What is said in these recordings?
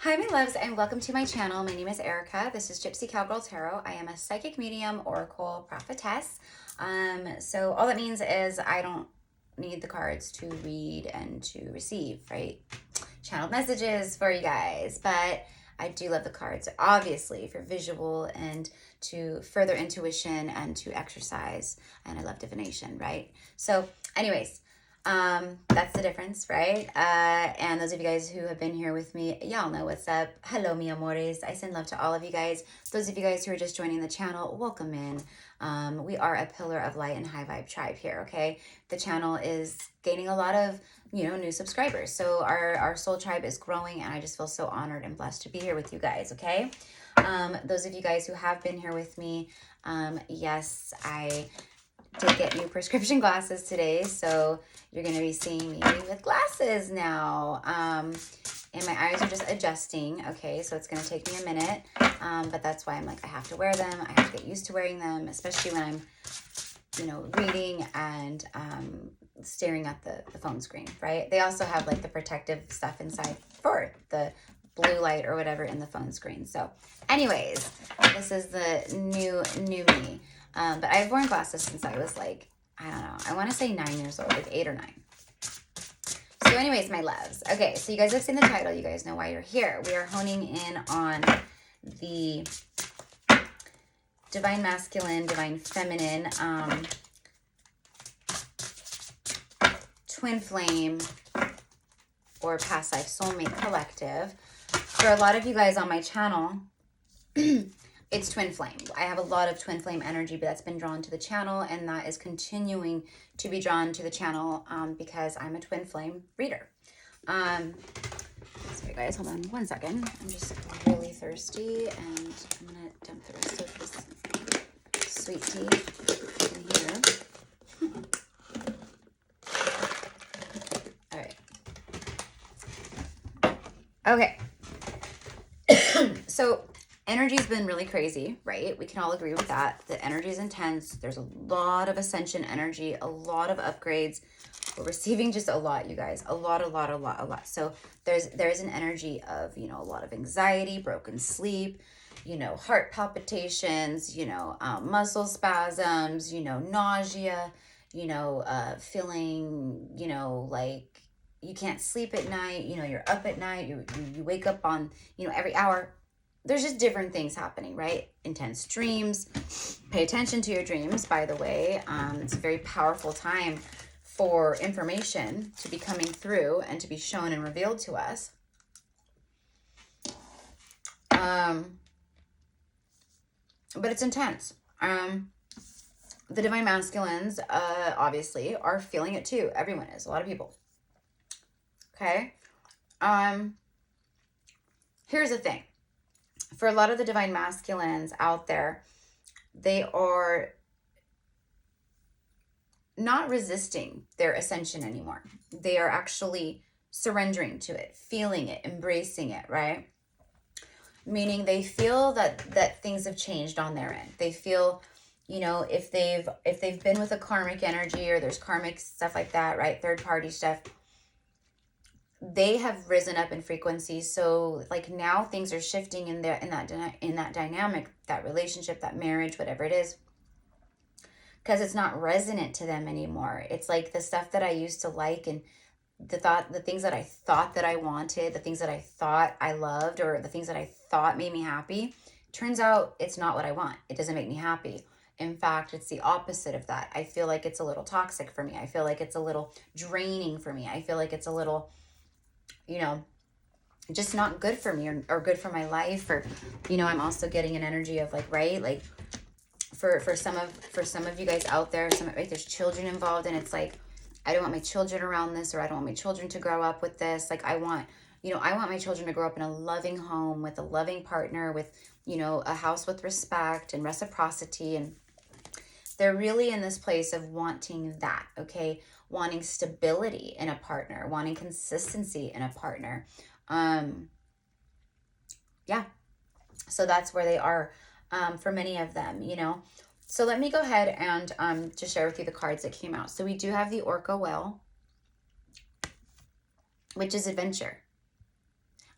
Hi, my loves, and welcome to my channel. My name is Erica. This is Gypsy Cowgirl Tarot. I am a psychic medium, oracle, prophetess. So all that means is I don't need the cards to read and to receive, right? Channeled messages for you guys, but I do love the cards, obviously, for visual and to further intuition and to exercise. And I love divination, right? So anyways, that's the difference, right? And those of you guys who have been here with me, y'all know what's up. Hello, mi amores. I send love to all of you guys. Those of you guys who are just joining the channel, welcome in. We are a pillar of light and high vibe tribe here, okay? The channel is gaining a lot of, new subscribers. So our soul tribe is growing, and I just feel so honored and blessed to be here with you guys, okay? Those of you guys who have been here with me, yes, I did get new prescription glasses today, so you're going to be seeing me with glasses now. And my eyes are just adjusting, okay? So it's going to take me a minute, but that's why I'm like, I have to wear them. I have to get used to wearing them, especially when I'm, reading and staring at the phone screen, right? They also have like the protective stuff inside for the blue light or whatever in the phone screen. So anyways, this is the new me. But I've worn glasses since I was like, I don't know, I want to say 9 years old, like 8 or 9. So anyways, my loves. Okay, so you guys have seen the title. You guys know why you're here. We are honing in on the divine masculine, divine feminine, twin flame, or past life soulmate collective. For a lot of you guys on my channel, it's twin flame. I have a lot of twin flame energy, but that's been drawn to the channel, and that is continuing to be drawn to the channel because I'm a twin flame reader. Sorry guys, hold on one second. I'm just really thirsty, and I'm gonna dump the rest of this sweet tea in here. All right. Okay. So energy's been really crazy, right? We can all agree with that. The energy is intense. There's a lot of ascension energy, a lot of upgrades. We're receiving just a lot, you guys. A lot. So there's an energy of, a lot of anxiety, broken sleep, heart palpitations, muscle spasms, nausea, feeling, like you can't sleep at night, you're up at night, you wake up on, every hour. There's just different things happening, right? Intense dreams. Pay attention to your dreams, by the way. It's a very powerful time for information to be coming through and to be shown and revealed to us. But it's intense. The divine masculines, obviously, are feeling it too. Everyone is. A lot of people. Okay? Here's the thing. For a lot of the divine masculines out there, they are not resisting their ascension anymore. They are actually surrendering to it, feeling it, embracing it, right? Meaning they feel that things have changed on their end. They feel, if they've been with a karmic energy, or there's karmic stuff like that, right? Third party stuff. They have risen up in frequency. So like now things are shifting in that dynamic, that relationship, that marriage, whatever it is, because it's not resonant to them anymore. It's like the stuff that I used to like, and the things that I thought that I wanted, the things that I thought I loved, or the things that I thought made me happy, turns out it's not what I want. It doesn't make me happy. In fact, it's the opposite of that. I feel like it's a little toxic for me. I feel like it's a little draining for me. I feel like it's a little, just not good for me, or good for my life. Or, I'm also getting an energy of like, right? Like for some of you guys out there, right, there's children involved, and it's like, I don't want my children around this, or I don't want my children to grow up with this. Like I want my children to grow up in a loving home with a loving partner, with, a house with respect and reciprocity. And they're really in this place of wanting that, okay? Wanting stability in a partner, wanting consistency in a partner. Yeah. So that's where they are, for many of them, So let me go ahead and just share with you the cards that came out. So we do have the Orca Whale, which is adventure.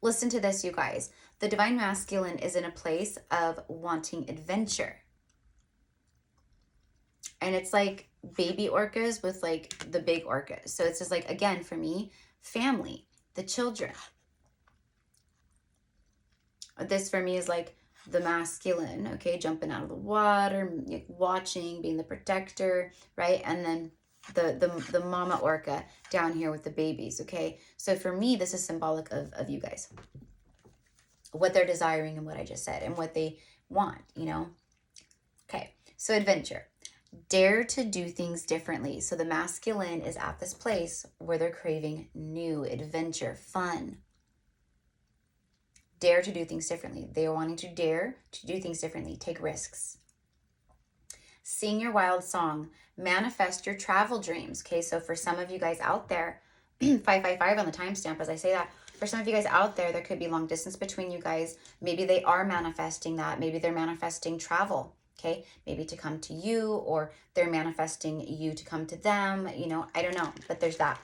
Listen to this, you guys. The divine masculine is in a place of wanting adventure. And it's like baby orcas with like the big orcas. So it's just like, again, for me, family, the children. This for me is like the masculine, okay? Jumping out of the water, watching, being the protector, right? And then the mama orca down here with the babies, okay? So for me, this is symbolic of you guys. What they're desiring and what I just said and what they want, you know? Okay, so adventure. Dare to do things differently. So the masculine is at this place where they're craving new adventure, fun. Dare to do things differently. They are wanting to dare to do things differently, take risks. Sing your wild song. Manifest your travel dreams. Okay, so for some of you guys out there, 555 on the timestamp as I say that, for some of you guys out there could be long distance between you guys. Maybe they are manifesting that. Maybe they're manifesting travel. Okay, maybe to come to you, or they're manifesting you to come to them. You know, I don't know, but there's that.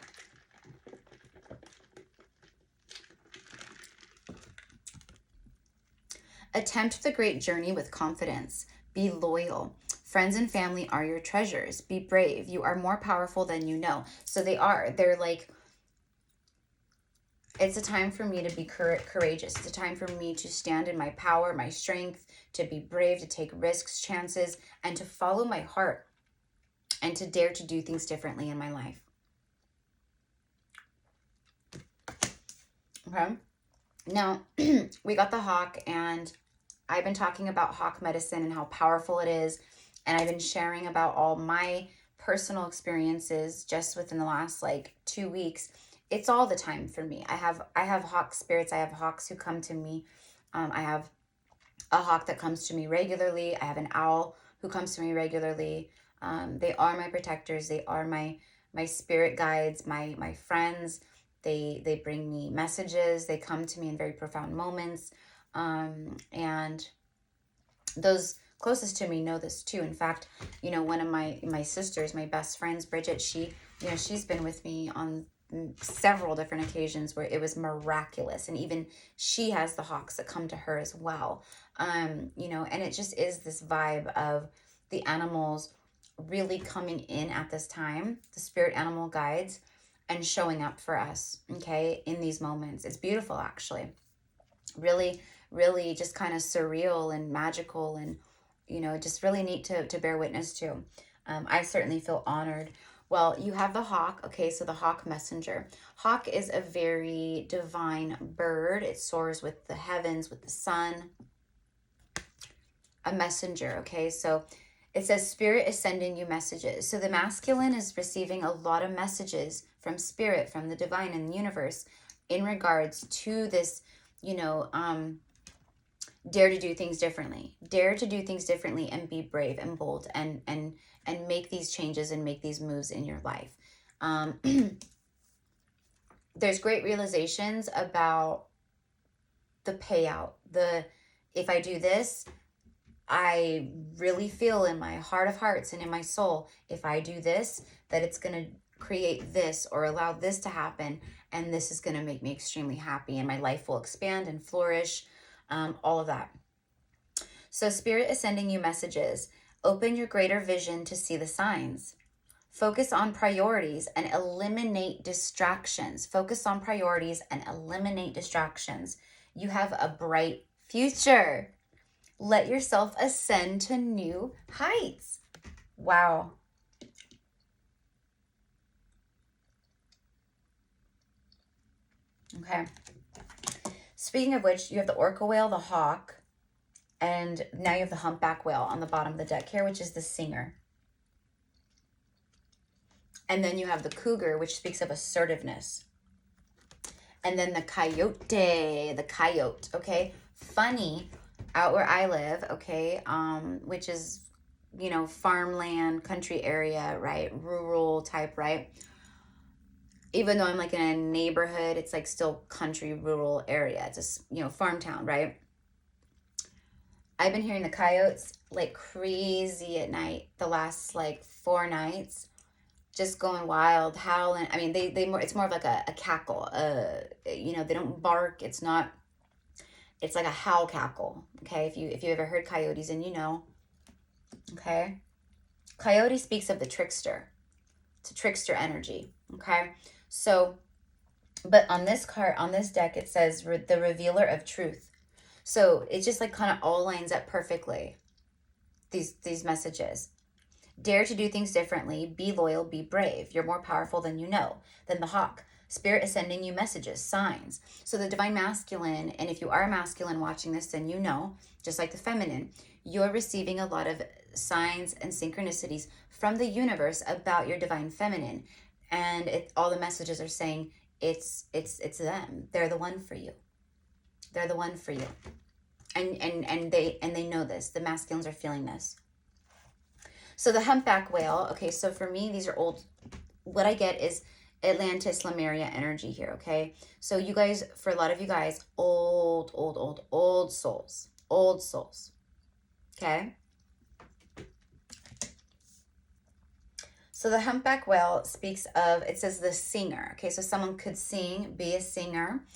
Attempt the great journey with confidence. Be loyal. Friends and family are your treasures. Be brave. You are more powerful than you know. So they're like, it's a time for me to be courageous. It's a time for me to stand in my power, my strength, to be brave, to take risks, chances, and to follow my heart, and to dare to do things differently in my life. Okay. Now, we got the hawk, and I've been talking about hawk medicine and how powerful it is, and I've been sharing about all my personal experiences just within the last like 2 weeks. It's all the time for me. I have hawk spirits. I have hawks who come to me. I have a hawk that comes to me regularly. I have an owl who comes to me regularly. They are my protectors. They are my spirit guides, my friends. They bring me messages. They come to me in very profound moments. And those closest to me know this too. In fact, you know, one of my sisters, my best friends, Bridget, she's been with me on several different occasions where it was miraculous, and even she has the hawks that come to her as well. You know, and it just is this vibe of the animals really coming in at this time, the spirit animal guides, and showing up for us, okay, in these moments. It's beautiful, actually. Really, really just kind of surreal and magical, and, you know, just really neat to bear witness to. I certainly feel honored. Well, you have the hawk, okay, so the hawk messenger. Hawk is a very divine bird. It soars with the heavens, with the sun. A messenger, okay, so it says spirit is sending you messages. So the masculine is receiving a lot of messages from spirit, from the divine and the universe in regards to this, you know, dare to do things differently. Dare to do things differently and be brave and bold and make these changes and make these moves in your life. There's great realizations about the payout. If I do this, I really feel in my heart of hearts and in my soul, if I do this, that it's going to create this or allow this to happen, and this is going to make me extremely happy, and my life will expand and flourish, all of that. So spirit is sending you messages. Open your greater vision to see the signs. Focus on priorities and eliminate distractions. Focus on priorities and eliminate distractions. You have a bright future. Let yourself ascend to new heights. Wow. Okay. Speaking of which, you have the orca whale, the hawk, and now you have the humpback whale on the bottom of the deck here, which is the singer. And then you have the cougar, which speaks of assertiveness. And then the coyote, okay? Funny, out where I live, okay, which is, you know, farmland, country area, right? Rural type, right? Even though I'm like in a neighborhood, it's like still country, rural area. It's just, you know, farm town, right? I've been hearing the coyotes like crazy at night the last like 4 nights, just going wild, howling. I mean, it's more of like a cackle. You know, they don't bark. It's not It's like a howl cackle, okay? If you ever heard coyotes, and you know, okay? Coyote speaks of the trickster. It's a trickster energy, okay? So, but on this card, on this deck, it says the revealer of truth. So it just like kind of all lines up perfectly, these messages. Dare to do things differently. Be loyal. Be brave. You're more powerful than you know. Than the hawk. Spirit is sending you messages, signs. So the divine masculine, and if you are masculine watching this, then you know, just like the feminine, you're receiving a lot of signs and synchronicities from the universe about your divine feminine. And all the messages are saying it's them. They're the one for you. They're the one for you. And they know this. The masculines are feeling this. So the humpback whale, okay, so for me, these are old, what I get is Atlantis, Lemuria energy here, okay? So you guys, for a lot of you guys, old souls, okay? So the humpback whale speaks of, it says the singer, okay? So someone could sing, be a singer.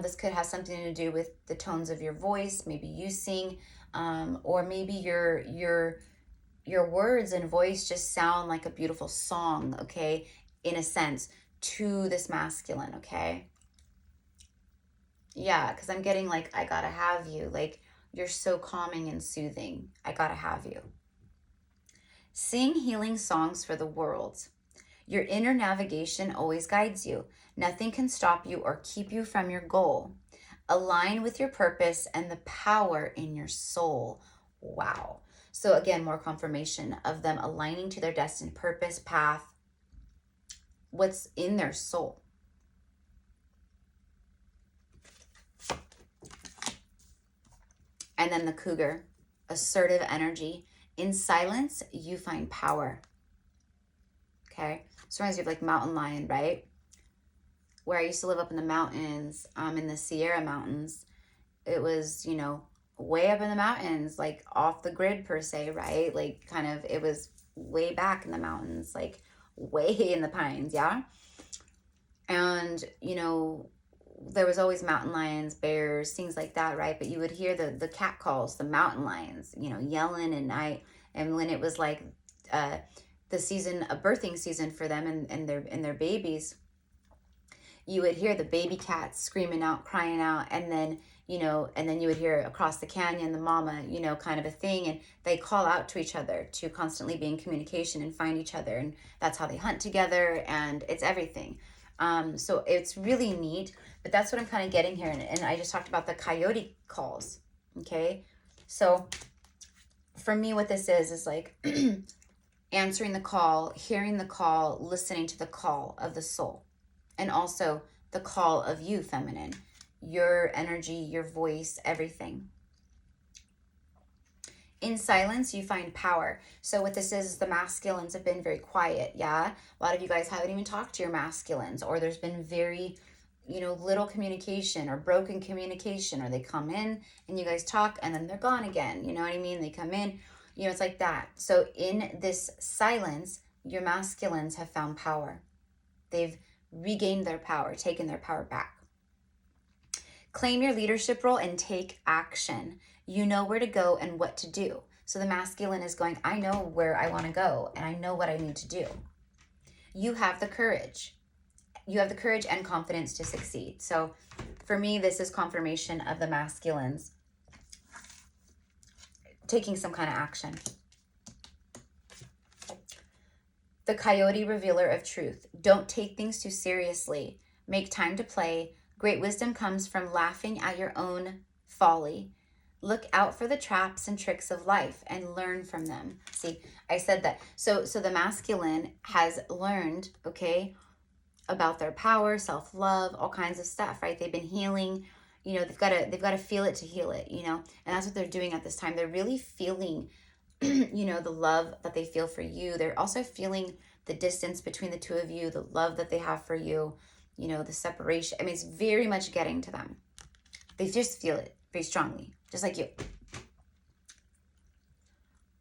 This could have something to do with the tones of your voice. Maybe you sing, or maybe your words and voice just sound like a beautiful song, okay, in a sense, to this masculine, okay? Yeah, because I'm getting like, I gotta have you. Like, you're so calming and soothing. I gotta have you. Sing healing songs for the world. Your inner navigation always guides you. Nothing can stop you or keep you from your goal. Align with your purpose and the power in your soul. Wow. So again, more confirmation of them aligning to their destined purpose, path, what's in their soul. And then the cougar, assertive energy. In silence, you find power. Okay. So reminds me of like mountain lion, right? Where I used to live up in the mountains, in the Sierra Mountains. It was, you know, way up in the mountains, like off the grid per se, right? Like kind of, it was way back in the mountains, like way in the pines, yeah? And, you know, there was always mountain lions, bears, things like that, right? But you would hear the cat calls, the mountain lions, you know, yelling at night. And when it was like the season, a birthing season for them and their babies, you would hear the baby cats screaming out, crying out, and then, you know, and then you would hear across the canyon, the mama, you know, kind of a thing, and they call out to each other to constantly be in communication and find each other, and that's how they hunt together, and it's everything. So it's really neat, but that's what I'm kind of getting here, and I just talked about the coyote calls, okay? So for me, what this is like answering the call, hearing the call, listening to the call of the soul. And also the call of you, feminine, your energy, your voice, everything. In silence, you find power. So what this is the masculines have been very quiet, yeah? A lot of you guys haven't even talked to your masculines, or there's been very, you know, little communication or broken communication, or they come in and you guys talk and then they're gone again. You know what I mean? They come in, you know, it's like that. So in this silence, your masculines have found power. They've regained their power, taken their power back. Claim your leadership role and take action. You know where to go and what to do. So the masculine is going, I know where I want to go and I know what I need to do. You have the courage. You have the courage and confidence to succeed. So for me, this is confirmation of the masculines taking some kind of action. The coyote, revealer of truth. Don't take things too seriously. Make time to play. Great wisdom comes from laughing at your own folly. Look out for the traps and tricks of life and learn from them. See, I said that. So the masculine has learned, okay, about their power, self-love, all kinds of stuff, right? They've been healing. You know, they've got to feel it to heal it, you know, and that's what they're doing at this time. They're really feeling you know, the love that they feel for you. They're also feeling the distance between the two of you, the love that they have for you, you know, the separation. I mean, it's very much getting to them. They just feel it very strongly, just like you.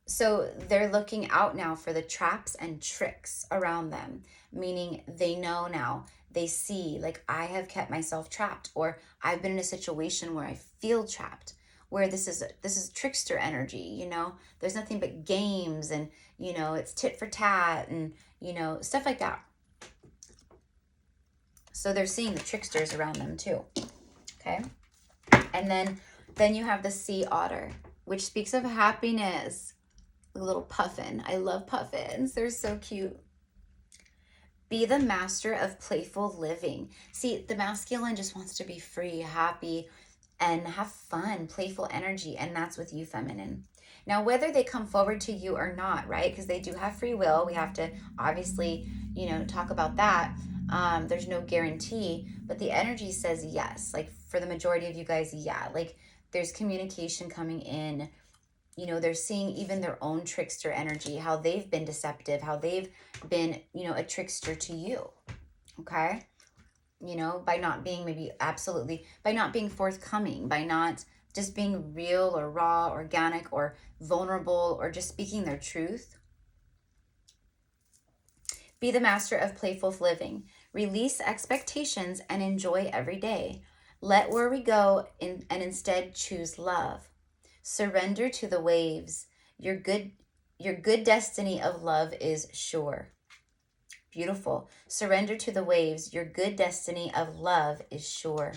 So they're looking out now for the traps and tricks around them, meaning they know now They see, like, I have kept myself trapped, or I've been in a situation where I feel trapped, where this is trickster energy, you know, there's nothing but games, and, you know, it's tit for tat, and, you know, stuff like that. So they're seeing the tricksters around them too. Okay. And then you have the sea otter, which speaks of happiness. A little puffin. I love puffins. They're so cute. Be the master of playful living. See, the masculine just wants to be free, happy, and have fun, playful energy. And that's with you, feminine. Now, whether they come forward to you or not, right? Because they do have free will. We have to obviously, you know, talk about that. There's no guarantee, but the energy says yes. Like for the majority of you guys, yeah. Like there's communication coming in. You know, they're seeing even their own trickster energy, how they've been deceptive, how they've been, you know, a trickster to you. Okay. You know, by not being by not being forthcoming, by not just being real or raw, organic or vulnerable, or just speaking their truth. Be the master of playful living. Release expectations and enjoy every day. Let where we go and instead choose love. Surrender to the waves. Your good destiny of love is sure. Beautiful. Surrender to the waves. Your good destiny of love is sure.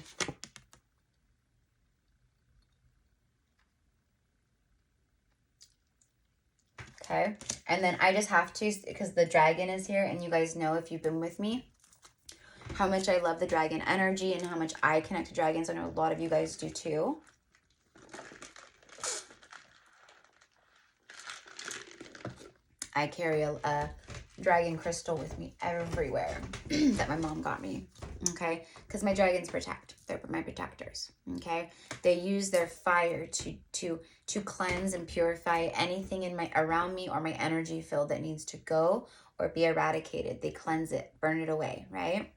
Okay. And then I just have to, because the dragon is here, and you guys know, if you've been with me, how much I love the dragon energy and how much I connect to dragons. I know a lot of you guys do too. I carry a dragon crystal with me everywhere that my mom got me, okay? Because my dragons protect. They're my protectors, okay? They use their fire to cleanse and purify anything in around me or my energy field that needs to go or be eradicated. They cleanse it, burn it away, right?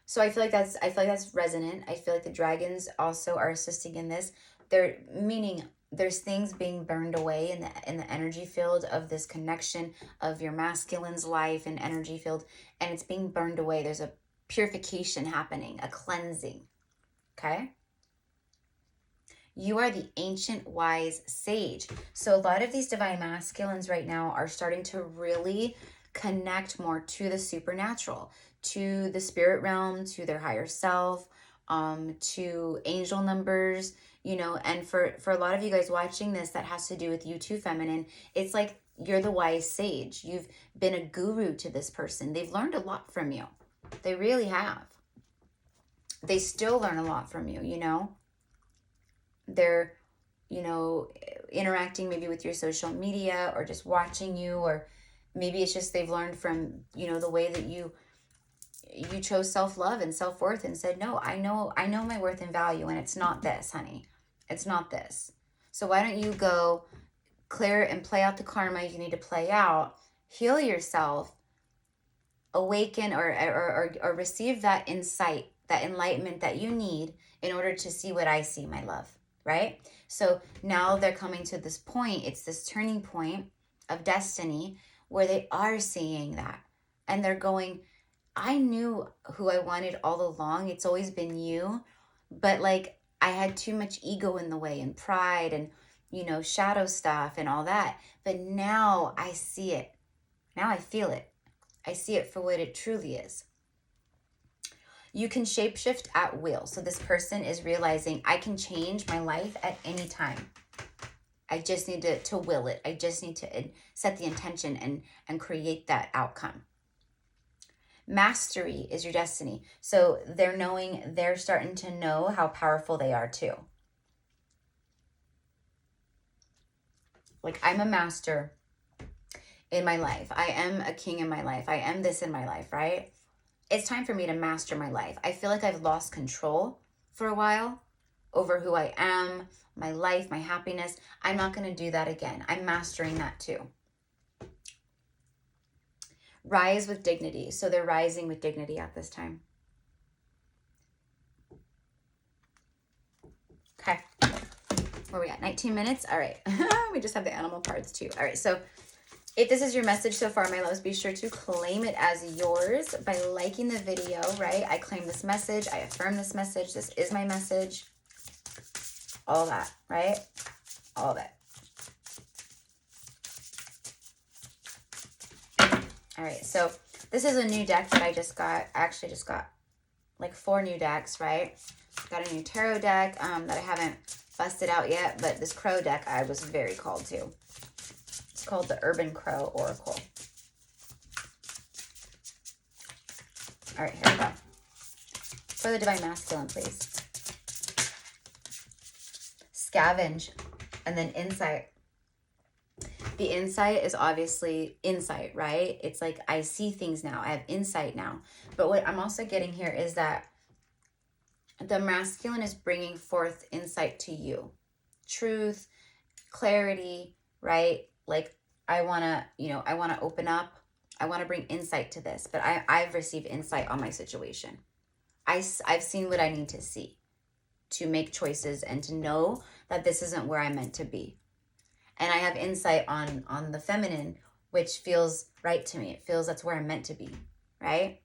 So I feel like that's resonant. I feel like the dragons also are assisting in this. They're meaning there's things being burned away in the energy field of this connection of your masculine's life and energy field, and it's being burned away. There's a purification happening, a cleansing. Okay? You are the ancient wise sage. So a lot of these divine masculines right now are starting to really connect more to the supernatural, to the spirit realm, to their higher self, to angel numbers, you know. And for a lot of you guys watching this, that has to do with you too, feminine. It's like you're the wise sage. You've been a guru to this person. They've learned a lot from you. They really have. They still learn a lot from you, you know. They're, you know, interacting maybe with your social media or just watching you, or maybe it's just they've learned from, you know, the way that you chose self-love and self-worth and said, no, I know my worth and value, and it's not this, honey. It's not this. So why don't you go clear and play out the karma you need to play out, heal yourself, awaken or receive that insight, that enlightenment that you need in order to see what I see, my love, right? So now they're coming to this point. It's this turning point of destiny where they are seeing that, and they're going, I knew who I wanted all along. It's always been you, but like I had too much ego in the way and pride and, you know, shadow stuff and all that. But now I see it. Now I feel it. I see it for what it truly is. You can shapeshift at will. So this person is realizing I can change my life at any time. I just need to will it. I just need to set the intention and create that outcome. Mastery is your destiny. So they're starting to know how powerful they are too. Like, I'm a master in my life. I am a king in my life. I am this in my life, right? It's time for me to master my life. I feel like I've lost control for a while over who I am, my life, my happiness. I'm not going to do that again. I'm mastering that too. Rise with dignity. So they're rising with dignity at this time. Okay. Where are we at? 19 minutes? All right. We just have the animal cards too. All right. So If this is your message so far, my loves, be sure to claim it as yours by liking the video, right? I claim this message. I affirm this message. This is my message. All that, right? All of it. All right, so this is a new deck that I just got. I actually just got like 4 new decks, right? Got a new tarot deck that I haven't busted out yet, but this crow deck I was very called to. It's called the Urban Crow Oracle. All right, here we go. For the Divine Masculine, please. Scavenge, and then insight. The insight is obviously insight, right? It's like I see things now. I have insight now. But what I'm also getting here is that the masculine is bringing forth insight to you. Truth, clarity, right? Like I want to, I want to open up. I want to bring insight to this. But I've received insight on my situation. I've seen what I need to see to make choices and to know that this isn't where I'm meant to be. And I have insight on the feminine, which feels right to me. It feels that's where I'm meant to be, right?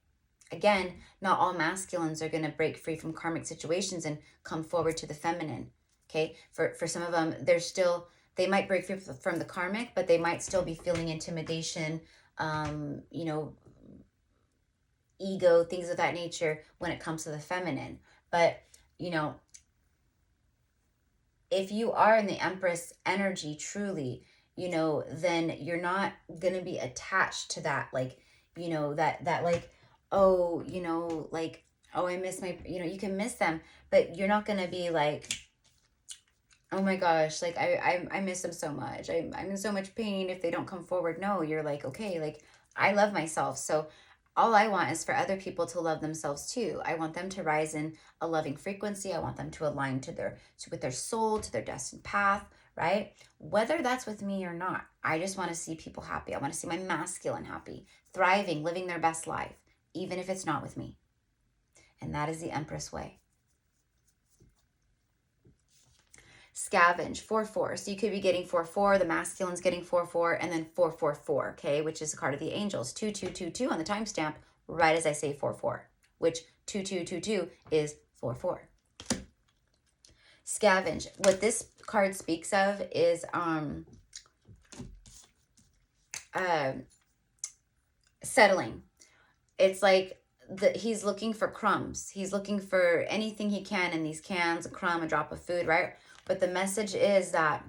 Again, not all masculines are going to break free from karmic situations and come forward to the feminine, okay? For some of them, they might break free from the karmic, but they might still be feeling intimidation, ego, things of that nature when it comes to the feminine. But, if you are in the Empress energy truly, then you're not going to be attached to that, like, that like, oh, oh, I miss my, you can miss them, but you're not going to be like, oh my gosh, like, I miss them so much. I'm in so much pain if they don't come forward. No, you're like, okay, like, I love myself. So all I want is for other people to love themselves too. I want them to rise in a loving frequency. I want them to align with their soul, to their destined path, right? Whether that's with me or not, I just want to see people happy. I want to see my masculine happy, thriving, living their best life, even if it's not with me. And that is the Empress way. Scavenge, 4-4. So you could be getting 4-4. The masculine's getting 4-4, and then 4-4-4, okay, which is the card of the angels. 2-2-2-2 on the timestamp, right as I say 4-4, which 2-2-2-2 is 4-4. Scavenge. What this card speaks of is settling. It's like he's looking for crumbs. He's looking for anything he can in these cans, a crumb, a drop of food, right? But the message is that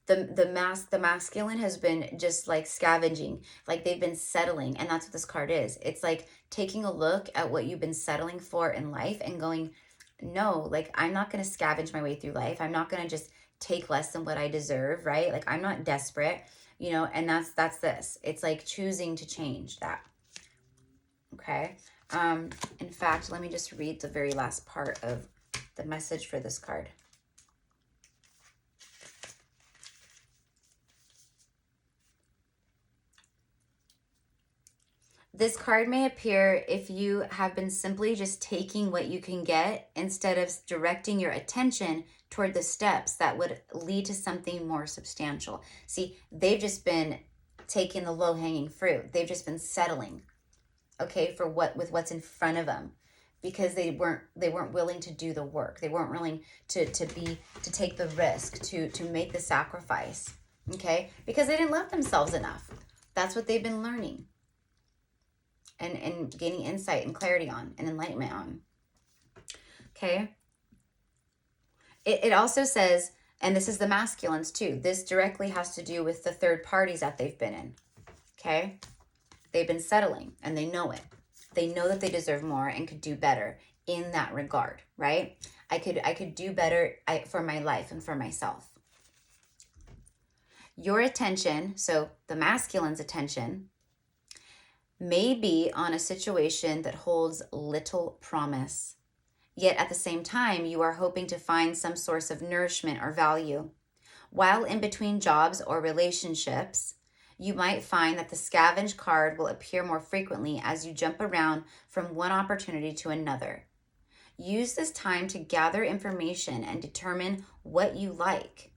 the masculine has been just like scavenging, like they've been settling, and that's what this card is. It's like taking a look at what you've been settling for in life and going, no, like I'm not going to scavenge my way through life. I'm not going to just take less than what I deserve, right? Like I'm not desperate, and that's this. It's like choosing to change that. Okay. In fact, let me just read the very last part of the message for this card. This card may appear if you have been simply just taking what you can get instead of directing your attention toward the steps that would lead to something more substantial. See, they've just been taking the low-hanging fruit. They've just been settling, okay, with what's in front of them, because they weren't willing to do the work. They weren't willing to take the risk, to make the sacrifice, okay, because they didn't love themselves enough. That's what they've been learning. And gaining insight and clarity on and enlightenment on. Okay. It also says, and this is the masculines too, this directly has to do with the third parties that they've been in. Okay. They've been settling and they know it. They know that they deserve more and could do better in that regard, right? I could do better for my life and for myself. Your attention, so the masculine's attention, may be on a situation that holds little promise. Yet at the same time, you are hoping to find some source of nourishment or value. While in between jobs or relationships, you might find that the Scavenge card will appear more frequently as you jump around from one opportunity to another. Use this time to gather information and determine what you like,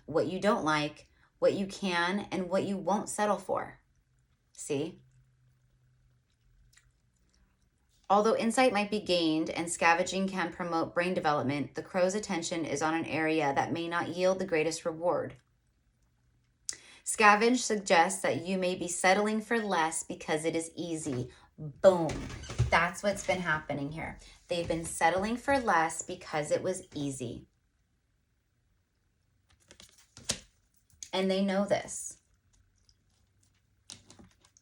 what you don't like, what you can, and what you won't settle for. See? Although insight might be gained and scavenging can promote brain development, the crow's attention is on an area that may not yield the greatest reward. Scavenge suggests that you may be settling for less because it is easy. Boom. That's what's been happening here. They've been settling for less because it was easy. And they know this.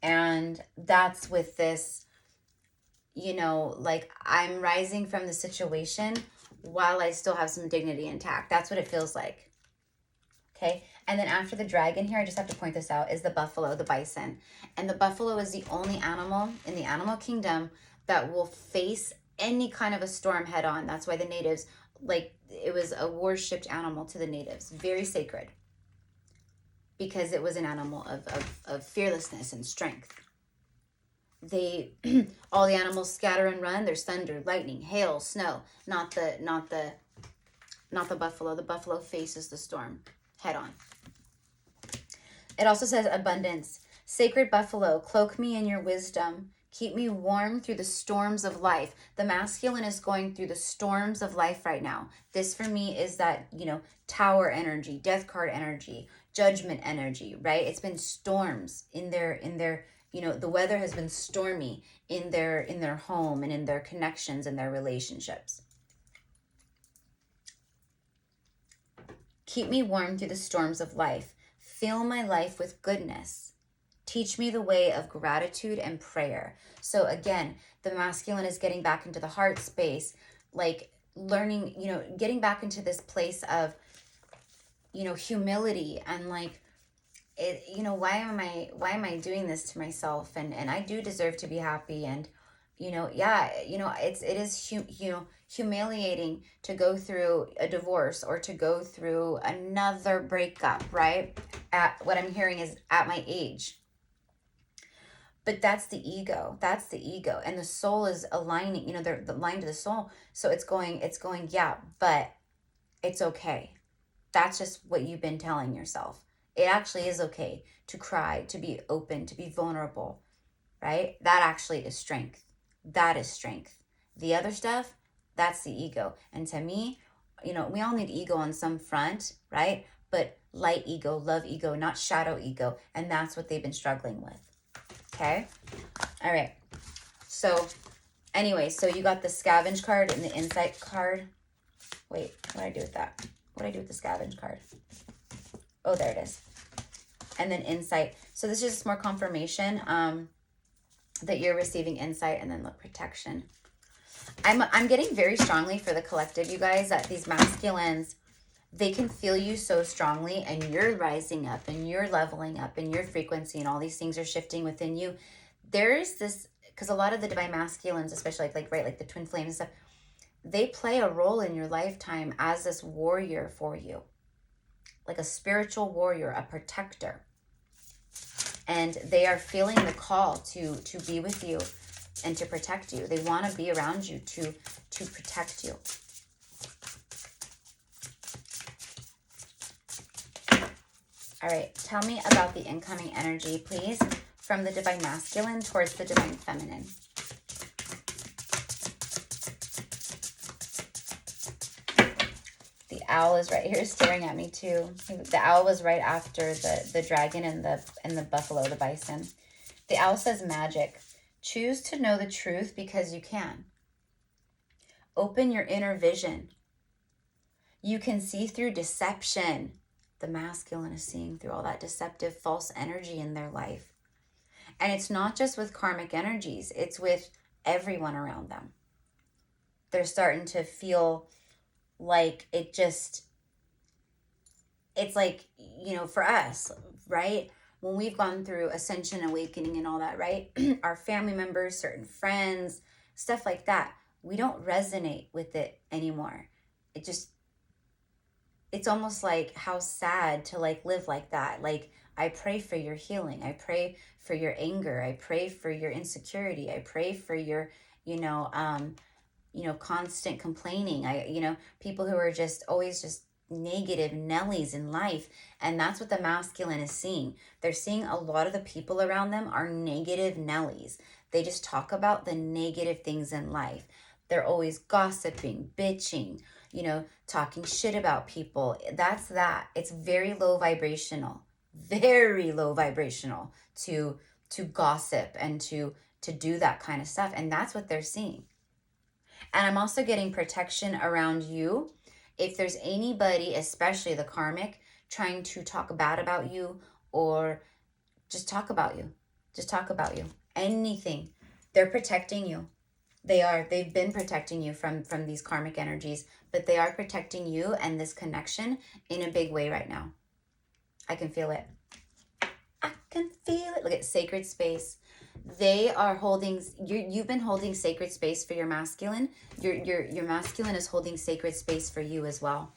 And that's with this, you know, like I'm rising from the situation while I still have some dignity intact. That's what it feels like. Okay. And then after the dragon here, I just have to point this out, is the buffalo, the bison. And the buffalo is the only animal in the animal kingdom that will face any kind of a storm head on. That's why the natives, like, it was a worshipped animal to the natives, very sacred, because it was an animal of fearlessness and strength. They, all the animals scatter and run. There's thunder, lightning, hail, snow. Not the buffalo. The buffalo faces the storm head on. It also says abundance. Sacred buffalo, cloak me in your wisdom. Keep me warm through the storms of life. The masculine is going through the storms of life right now. This for me is that, you know, tower energy, death card energy, judgment energy, right? It's been storms in their, you know, the weather has been stormy in their home and in their connections and their relationships. Keep me warm through the storms of life. Fill my life with goodness. Teach me the way of gratitude and prayer. So again, the masculine is getting back into the heart space, like learning, you know, getting back into this place of, you know, humility and like, it, you know, why am I doing this to myself? And I do deserve to be happy. And, you know, yeah, you know, it is, you know, humiliating to go through a divorce or to go through another breakup, right? At what I'm hearing is at my age. But that's the ego. That's the ego. And the soul is aligning, you know, they're aligned to the soul. So it's going, yeah, but it's okay. That's just what you've been telling yourself. It actually is okay to cry, to be open, to be vulnerable, right? That actually is strength. That is strength. The other stuff, that's the ego. And to me, you know, we all need ego on some front, right? But light ego, love ego, not shadow ego. And that's what they've been struggling with. Okay. All right. So anyway, so you got the scavenge card and the insight card. Wait, what did I do with that? What did I do with the scavenge card? Oh, there it is. And then insight. So this is just more confirmation that you're receiving insight, and then the protection. I'm getting very strongly for the collective, you guys, that these masculines, they can feel you so strongly, and you're rising up and you're leveling up and your frequency and all these things are shifting within you. There's this, because a lot of the divine masculines, especially like the twin flames and stuff, they play a role in your lifetime as this warrior for you, like a spiritual warrior, a protector. And they are feeling the call to be with you and to protect you. They want to be around you to protect you. All right, tell me about the incoming energy, please, from the divine masculine towards the divine feminine. The owl is right here staring at me too. The owl was right after the dragon and the buffalo, the bison. The owl says magic. Choose to know the truth because you can. Open your inner vision. You can see through deception. The masculine is seeing through all that deceptive, false energy in their life. And it's not just with karmic energies. It's with everyone around them. They're starting to feel like it's like, you know, for us, right? When we've gone through ascension, awakening and all that, right? Our family members, certain friends, stuff like that, we don't resonate with it anymore. It's almost like how sad to like live like that. Like, I pray for your healing. I pray for your anger. I pray for your insecurity. I pray for your, you know, constant complaining. People who are just always just negative Nellies in life. And that's what the masculine is seeing. They're seeing a lot of the people around them are negative Nellies. They just talk about the negative things in life. They're always gossiping, bitching, you know, talking shit about people. That's that. It's very low vibrational, very low vibrational to gossip and to do that kind of stuff. And that's what they're seeing. And I'm also getting protection around you. If there's anybody, especially the karmic, trying to talk bad about you or just talk about you, anything, they're protecting you. They've been protecting you from these karmic energies, but they are protecting you and this connection in a big way right now. I can feel it. I can feel it. Look at sacred space. They are holding, you've been holding sacred space for your masculine. Your masculine is holding sacred space for you as well.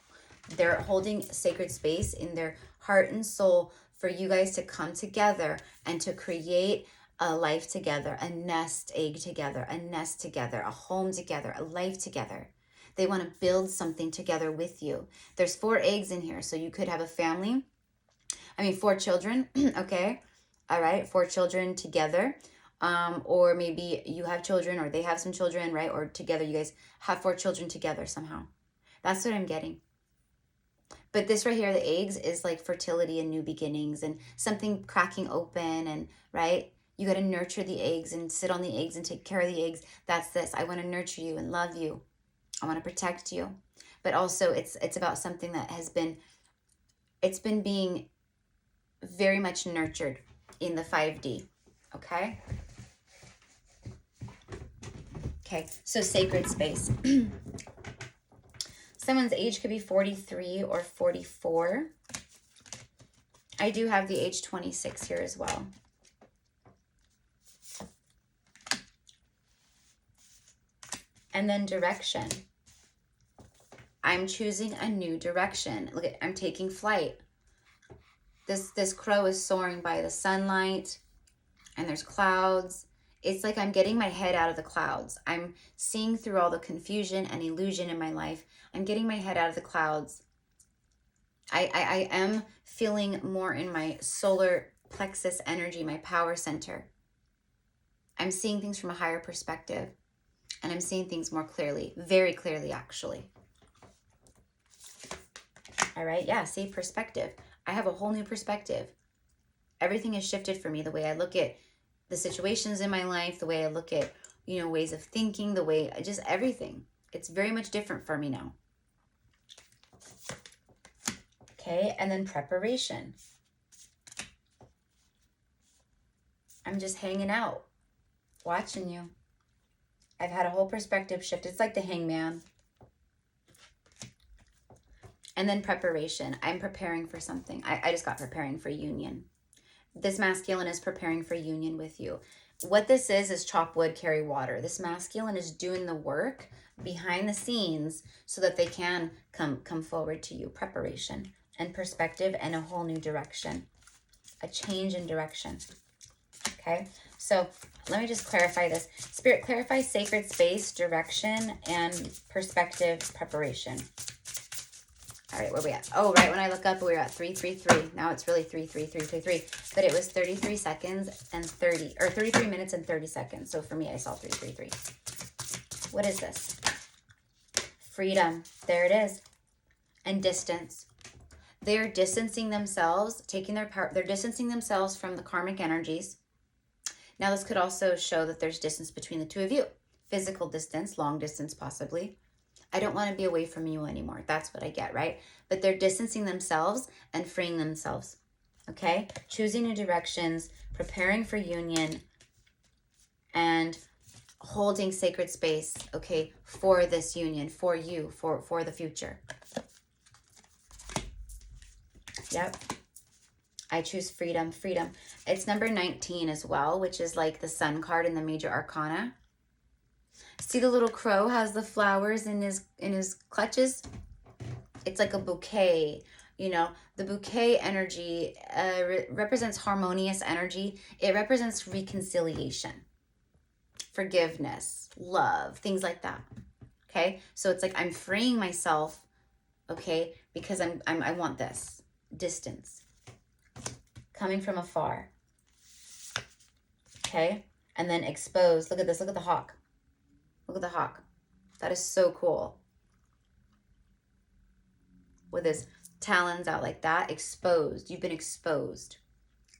They're holding sacred space in their heart and soul for you guys to come together and to create a life together, a nest egg together, a nest together, a home together, a life together. They want to build something together with you. There's 4 eggs in here, so you could have a family. 4 children, okay? All right, 4 children together. Or maybe you have children or they have some children, right? Or together you guys have 4 children together somehow. That's what I'm getting. But this right here, the eggs, is like fertility and new beginnings and something cracking open and, right? You got to nurture the eggs and sit on the eggs and take care of the eggs. That's this. I want to nurture you and love you. I want to protect you. But also it's about something that has been, it's been being very much nurtured in the 5D. Okay? Okay, so sacred space. Someone's age could be 43 or 44. I do have the age 26 here as well. And then direction. I'm choosing a new direction. Look at, I'm taking flight. This crow is soaring by the sunlight and there's clouds. It's like I'm getting my head out of the clouds. I'm seeing through all the confusion and illusion in my life. I'm getting my head out of the clouds. I am feeling more in my solar plexus energy, my power center. I'm seeing things from a higher perspective. And I'm seeing things more clearly, very clearly, actually. All right, yeah, see, perspective. I have a whole new perspective. Everything has shifted for me. The way I look at the situations in my life, the way I look at, you know, ways of thinking, the way, just everything. It's very much different for me now. Okay, and then preparation. I'm just hanging out, watching you. I've had a whole perspective shift. It's like the hangman. And then preparation. I'm preparing for something. I just got preparing for union. This masculine is preparing for union with you. What this is chop wood, carry water. This masculine is doing the work behind the scenes so that they can come forward to you. Preparation and perspective and a whole new direction. A change in direction. Okay, so let me just clarify this. Spirit, clarify sacred space, direction, and perspective preparation. All right, where are we at? Oh, right when I look up, we were at 333. Now it's really 33333. But it was 33 seconds and 33 minutes and 30 seconds. So for me, I saw 333. What is this? Freedom. There it is. And distance. They are distancing themselves, taking their power. They're distancing themselves from the karmic energies. Now, this could also show that there's distance between the two of you. Physical distance, long distance possibly. I don't want to be away from you anymore. That's what I get, right? But they're distancing themselves and freeing themselves, okay? Choosing new directions, preparing for union, and holding sacred space, okay, for this union, for you, for the future. Yep. I choose freedom, freedom. It's number 19 as well, which is like the sun card in the major arcana. See, the little crow has the flowers in his clutches. It's like a bouquet, you know. The bouquet energy represents harmonious energy. It represents reconciliation, forgiveness, love, things like that. Okay, so it's like I'm freeing myself okay? Because I want this distance coming from afar, okay? And then exposed. Look at this. Look at the hawk. Look at the hawk. That is so cool. With his talons out like that, exposed. You've been exposed,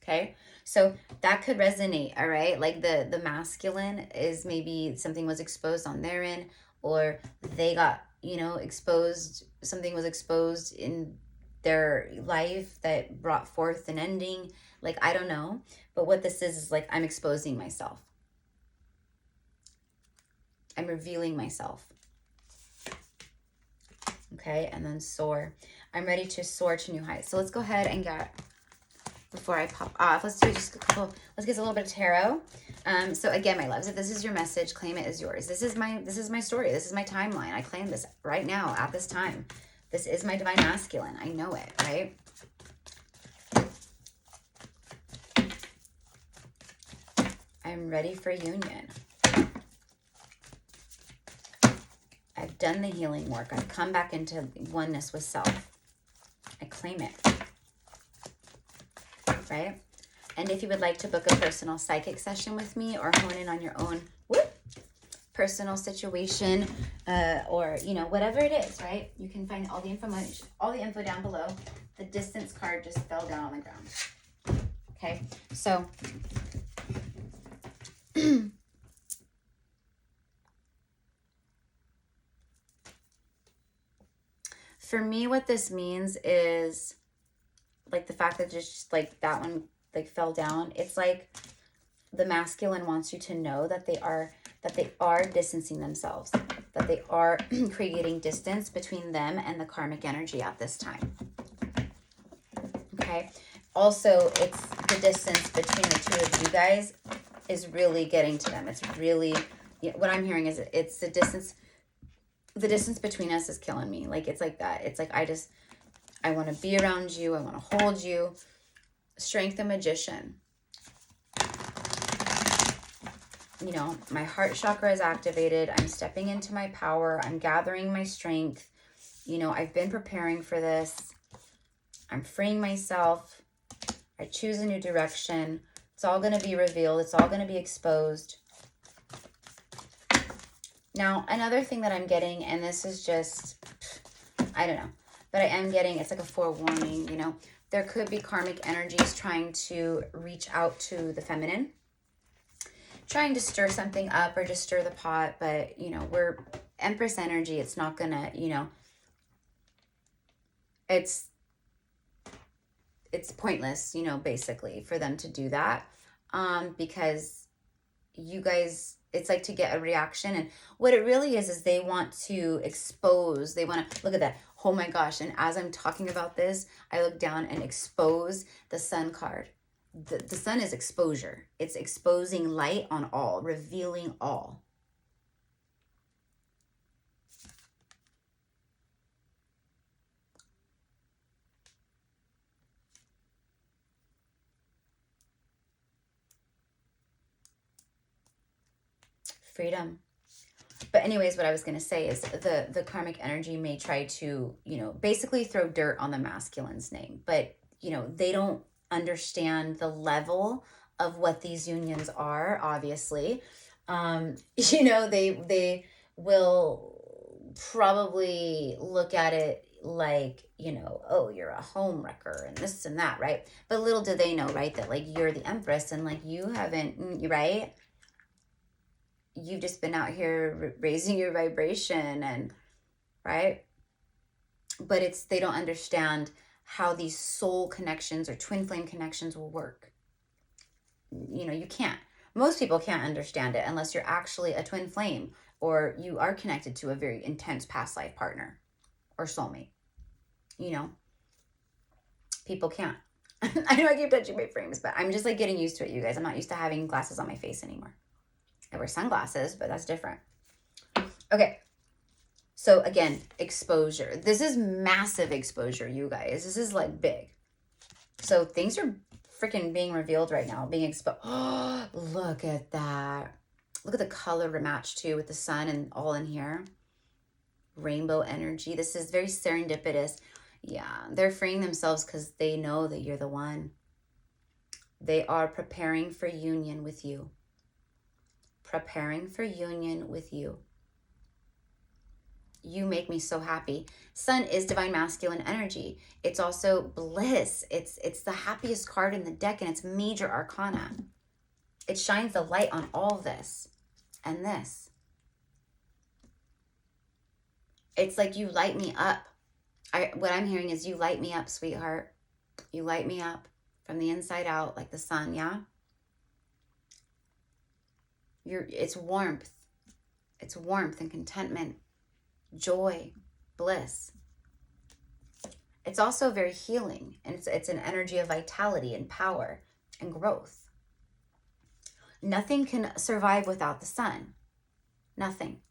okay? So that could resonate, all right? Like the masculine is maybe something was exposed on their end, or they got, you know, exposed, something was exposed in their life that brought forth an ending. Like, I don't know. But what this is like, I'm exposing myself. I'm revealing myself. Okay, and then soar. I'm ready to soar to new heights. So let's go ahead and get, before I pop off, let's do just a couple, let's get a little bit of tarot. So again, my loves, if this is your message, claim it as yours. This is my story. This is my timeline. I claim this right now at this time. This is my divine masculine. I know it, right? I'm ready for union. I've done the healing work. I've come back into oneness with self. I claim it. Right? And if you would like to book a personal psychic session with me or hone in on your own personal situation, or, you know, whatever it is, right? You can find all the info down below. The distance card just fell down on the ground. Okay? So for me, what this means is, like, the fact that just like that one like fell down, it's like the masculine wants you to know that they are distancing themselves, that they are creating distance between them and the karmic energy at this time. Okay? Also, it's the distance between the two of you guys is really getting to them. It's really, what I'm hearing is it's the distance between us is killing me. Like, it's like that. It's like, I want to be around you. I want to hold you. Strength and magician. You know, my heart chakra is activated. I'm stepping into my power. I'm gathering my strength. You know, I've been preparing for this. I'm freeing myself. I choose a new direction. It's all going to be revealed. It's all going to be exposed. Now, another thing that I'm getting, and this is just, I don't know, but I am getting, it's like a forewarning, you know, there could be karmic energies trying to reach out to the feminine, trying to stir something up or just stir the pot. But, you know, we're Empress energy. It's not going to, you know, it's pointless, you know, basically for them to do that, because you guys, it's like to get a reaction. And what it really is they want to expose. They want to, look at that. Oh my gosh. And as I'm talking about this, I look down and expose the sun card. The sun is exposure. It's exposing light on all, revealing all. Freedom. But anyways, what I was going to say is the karmic energy may try to, you know, basically throw dirt on the masculine's name. But, you know, they don't understand the level of what these unions are, obviously. You know, they will probably look at it like, you know, oh, you're a home wrecker and this and that, right? But little do they know, right, that like you're the Empress and like you haven't, right? You've just been out here raising your vibration, and right? But they don't understand how these soul connections or twin flame connections will work. You know, you can't. Most people can't understand it unless you're actually a twin flame or you are connected to a very intense past life partner or soulmate. You know, people can't. I know I keep touching my frames, but I'm just like getting used to it, you guys. I'm not used to having glasses on my face anymore. I wear sunglasses, but that's different. Okay. So again, exposure. This is massive exposure, you guys. This is like big. So things are freaking being revealed right now, being exposed. Oh, look at that. Look at the color match too with the sun and all in here. rainbow energy. This is very serendipitous. Yeah, they're freeing themselves because they know that you're the one. They are preparing for union with you. Preparing for union with you. You make me so happy. Sun is divine masculine energy. It's also bliss. It's the happiest card in the deck, and it's major arcana. It shines the light on all this and this. It's like you light me up. What I'm hearing is you light me up, sweetheart. You light me up from the inside out like the sun, yeah? It's warmth. It's warmth and contentment, joy, bliss. It's also very healing, and it's an energy of vitality and power and growth. Nothing can survive without the sun. Nothing.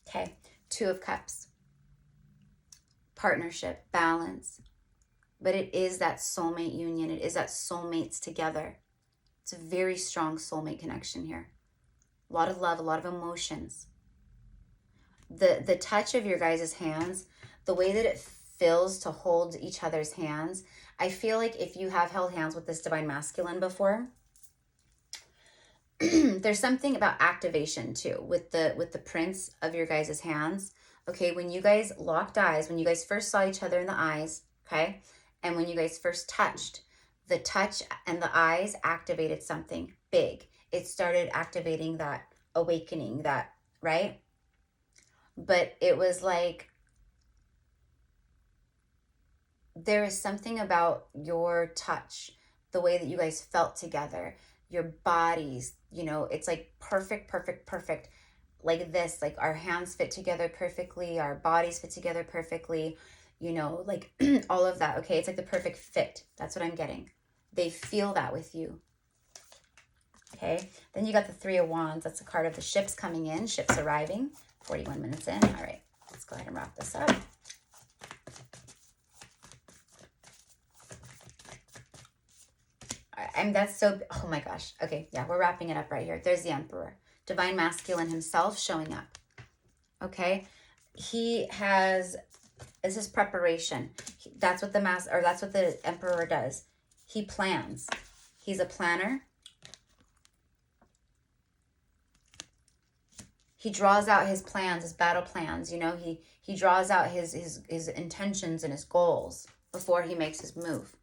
Okay, Two of Cups. Partnership, balance. But it is that soulmate union. It is that soulmates together. It's a very strong soulmate connection here. A lot of love, a lot of emotions. The touch of your guys' hands, the way that it feels to hold each other's hands. I feel like if you have held hands with this divine masculine before, there's something about activation too with the prints of your guys' hands. Okay, when you guys locked eyes, when you guys first saw each other in the eyes, okay, and when you guys first touched, the touch and the eyes activated something big. It started activating that awakening, that, right? But it was like, there is something about your touch, the way that you guys felt together, your bodies, you know, it's like perfect, perfect, perfect. Like this, like our hands fit together perfectly, our bodies fit together perfectly, you know, like all of that. Okay, it's like the perfect fit. That's what I'm getting. They feel that with you. Okay, then you got the Three of Wands. That's a card of the ships coming in, ships arriving. 41 minutes in. All right, let's go ahead and wrap this up. That's so, oh my gosh. Okay, yeah, we're wrapping it up right here. There's the Emperor. Divine masculine himself showing up. Okay, he has, this is preparation. That's what that's what the Emperor does. He plans. He's a planner. He draws out his plans, his battle plans. You know, he draws out his intentions and his goals before he makes his move.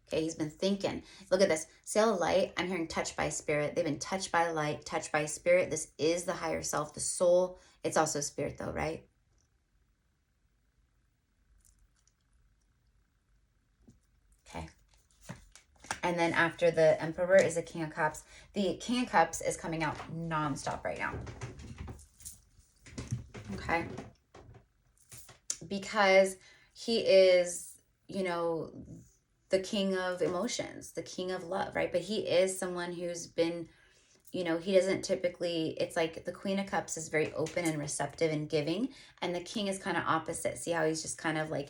Okay, he's been thinking. Look at this. Sail of light. I'm hearing touched by spirit. They've been touched by light, touched by spirit. This is the higher self, the soul. It's also spirit though, right? Okay. And then after the Emperor is the King of Cups. The King of Cups is coming out nonstop right now. Okay. Because he is, you know, the king of emotions, the king of love, right? But he is someone who's been, you know, he doesn't typically, it's like the Queen of Cups is very open and receptive and giving, and the king is kind of opposite. See how he's just kind of like,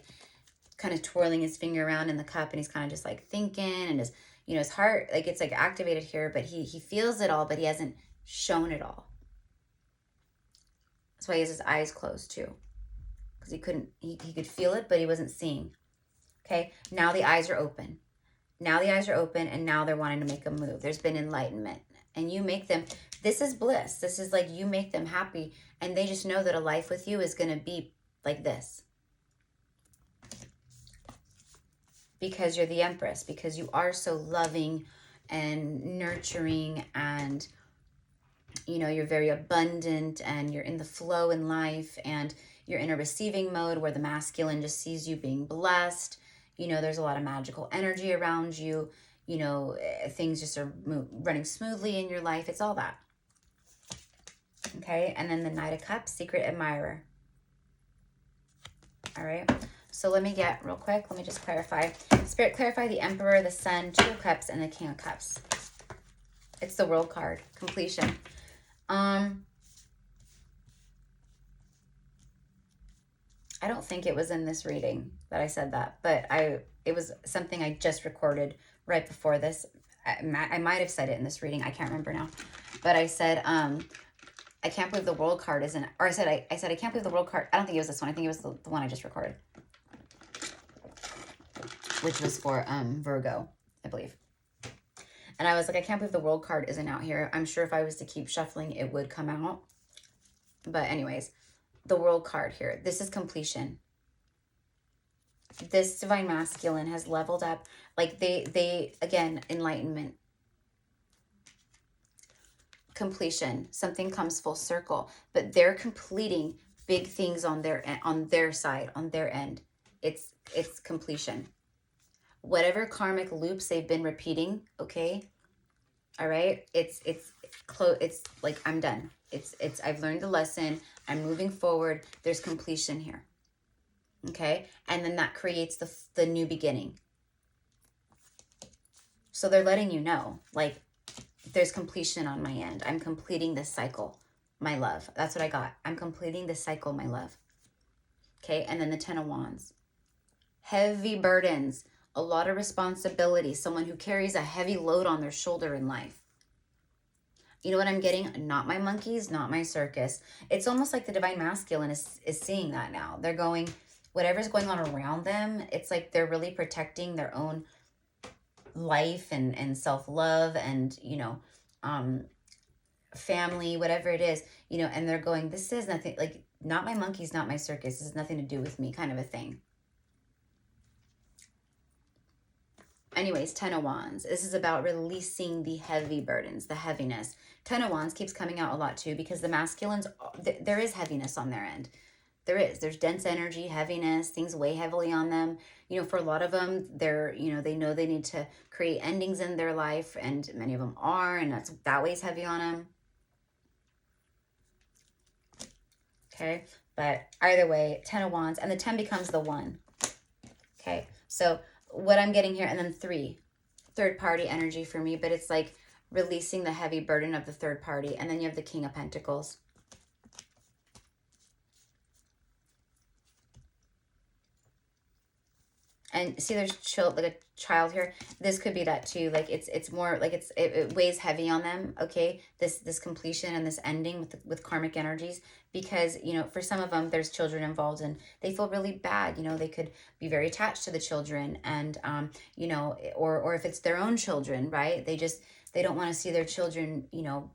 kind of twirling his finger around in the cup, and he's kind of just like thinking, and his, you know, his heart, like it's like activated here, but he feels it all, but he hasn't shown it all. That's why he has his eyes closed too, because he could feel it, but he wasn't seeing. Okay, now the eyes are open. Now the eyes are open, and now they're wanting to make a move. There's been enlightenment, and you make them, this is bliss. This is like you make them happy, and they just know that a life with you is going to be like this. Because you're the Empress, because you are so loving and nurturing, and, you know, you're very abundant, and you're in the flow in life, and you're in a receiving mode where the masculine just sees you being blessed. You know, there's a lot of magical energy around you. You know, things just are running smoothly in your life. It's all that. Okay, and then the Knight of Cups, secret admirer. All right, so let me get real quick. Let me just clarify. Spirit, clarify the Emperor, the Sun, Two of Cups, and the King of Cups. It's the World card, completion. I don't think it was in this reading that I said that, but it was something I just recorded right before this. I might have said it in this reading. I can't remember now. but I said, I can't believe the world card isn't, or I said, I can't believe the world card. I don't think it was this one. I think it was the one I just recorded, which was for Virgo, I believe. And I was like, I can't believe the world card isn't out here. I'm sure if I was to keep shuffling, it would come out. But anyways, the world card here. This is completion. This divine masculine has leveled up. Like they again, enlightenment. Completion. Something comes full circle. But they're completing big things on their side, on their end. It's completion. Whatever karmic loops they've been repeating, okay? All right? It's like I'm done. I've learned the lesson. I'm moving forward. There's completion here. Okay? And then that creates the new beginning. So they're letting you know, like, there's completion on my end. I'm completing this cycle, my love. That's what I got. I'm completing this cycle, my love. Okay? And then the 10 of Wands. Heavy burdens. A lot of responsibility. Someone who carries a heavy load on their shoulder in life. You know what I'm getting? Not my monkeys, not my circus. It's almost like the divine masculine is seeing that now. They're going, whatever's going on around them, it's like they're really protecting their own life and self-love and, you know, family, whatever it is, you know, and they're going, this is nothing, like, not my monkeys, not my circus. This has nothing to do with me, kind of a thing. Anyways, 10 of Wands. This is about releasing the heavy burdens, the heaviness. 10 of Wands keeps coming out a lot too because the masculines, there is heaviness on their end. There's dense energy, heaviness, things weigh heavily on them. You know, for a lot of them, you know they need to create endings in their life, and many of them are, and that weighs heavy on them. Okay, but either way, 10 of Wands, and the 10 becomes the 1. Okay, so what I'm getting here, and then 3, third party energy for me, but it's like releasing the heavy burden of the third party, and then you have the King of Pentacles. And see, there's like a child here. This could be that too. Like it's more like it weighs heavy on them. Okay, this completion and this ending with karmic energies, because you know for some of them there's children involved and they feel really bad. You know, they could be very attached to the children, and you know, or if it's their own children, right? They don't want to see their children, you know,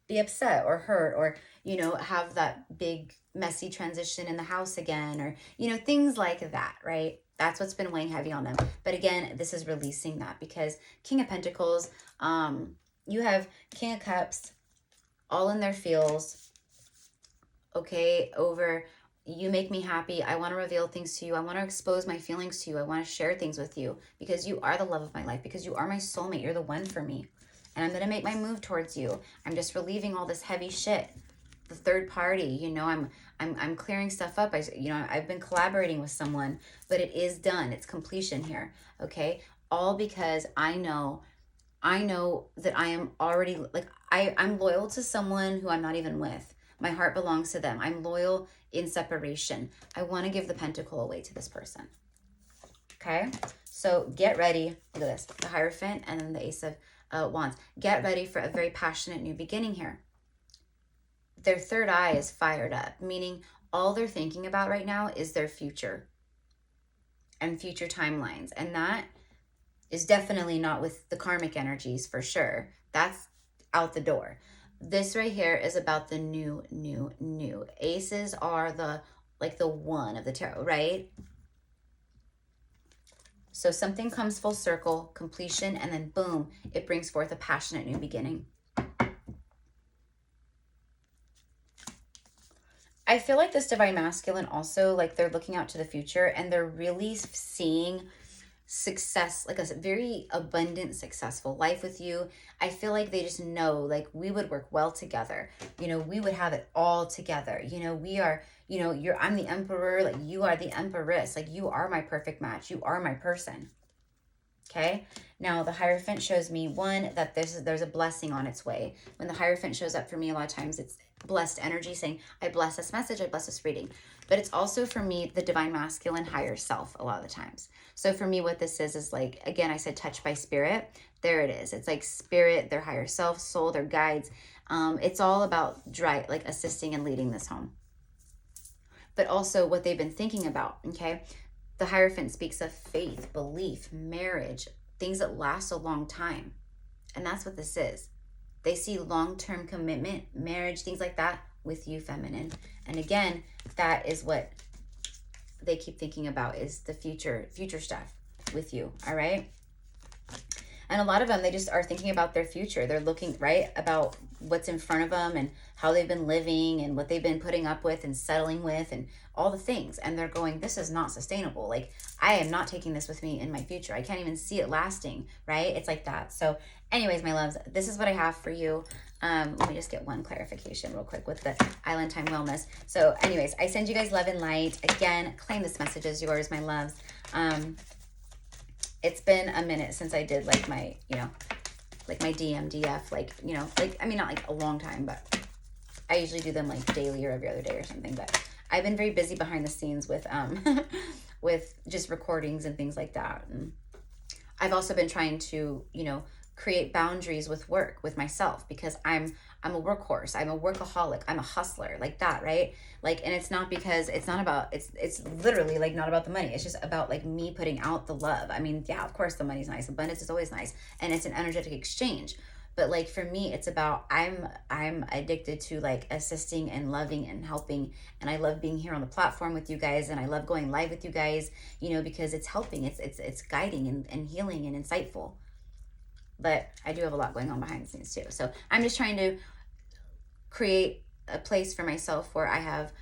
be upset or hurt, or you know, have that big messy transition in the house again, or you know, things like that, right? That's what's been weighing heavy on them. But again, this is releasing that, because King of Pentacles, you have King of Cups, all in their feels, okay, over, you make me happy, I want to reveal things to you, I want to expose my feelings to you, I want to share things with you, because you are the love of my life, because you are my soulmate, you're the one for me, and I'm going to make my move towards you. I'm just relieving all this heavy shit. The third party, you know, I'm clearing stuff up. I've been collaborating with someone, but it is done. It's completion here. Okay. All because I know that I am already, like, I'm loyal to someone who I'm not even with. My heart belongs to them. I'm loyal in separation. I want to give the pentacle away to this person. Okay. So get ready. Look at this, the Hierophant and then the Ace of Wands. Get ready for a very passionate new beginning here. Their third eye is fired up, meaning all they're thinking about right now is their future and future timelines. And that is definitely not with the karmic energies, for sure. That's out the door. This right here is about the new. Aces are the one of the tarot, right? So something comes full circle, completion, and then boom, it brings forth a passionate new beginning. I feel like this divine masculine also, like, they're looking out to the future and they're really seeing success, like a very abundant, successful life with you. I feel like they just know, like, we would work well together. You know, we would have it all together. You know, we are, you know, I'm the emperor, like you are the empress, like you are my perfect match. You are my person. Okay. Now the Hierophant shows me, one, that there's a blessing on its way. When the Hierophant shows up for me, a lot of times blessed energy saying, I bless this message, I bless this reading. But it's also for me, the divine masculine higher self a lot of the times. So for me, what this is like, again, I said touched by spirit. There it is. It's like spirit, their higher self, soul, their guides. It's all about like assisting and leading this home. But also what they've been thinking about, okay? The Hierophant speaks of faith, belief, marriage, things that last a long time. And that's what this is. They see long-term commitment, marriage, things like that with you, feminine. And again, that is what they keep thinking about, is the future stuff with you, all right? And a lot of them, they just are thinking about their future. They're looking, right, about what's in front of them and how they've been living and what they've been putting up with and settling with and all the things. And they're going, this is not sustainable. Like, I am not taking this with me in my future. I can't even see it lasting, right? It's like that. So anyways, my loves, this is what I have for you. Let me just get one clarification real quick with the Island Time Wellness. So anyways, I send you guys love and light. Again, claim this message as yours, my loves. It's been a minute since I did like my, like my DMDF, like, I mean, not like a long time, but I usually do them like daily or every other day or something. But I've been very busy behind the scenes with, with just recordings and things like that. And I've also been trying to, create boundaries with work, with myself, because I'm a workhorse. I'm a workaholic. I'm a hustler, like that, right? Like, and it's not because it's not about, it's literally like not about the money. It's just about like me putting out the love. I mean, yeah, of course the money's nice. Abundance is always nice. And it's an energetic exchange. But like for me, it's about, I'm addicted to like assisting and loving and helping. And I love being here on the platform with you guys. And I love going live with you guys, because it's helping, it's guiding and healing and insightful. But I do have a lot going on behind the scenes too. So I'm just trying to create a place for myself where I have,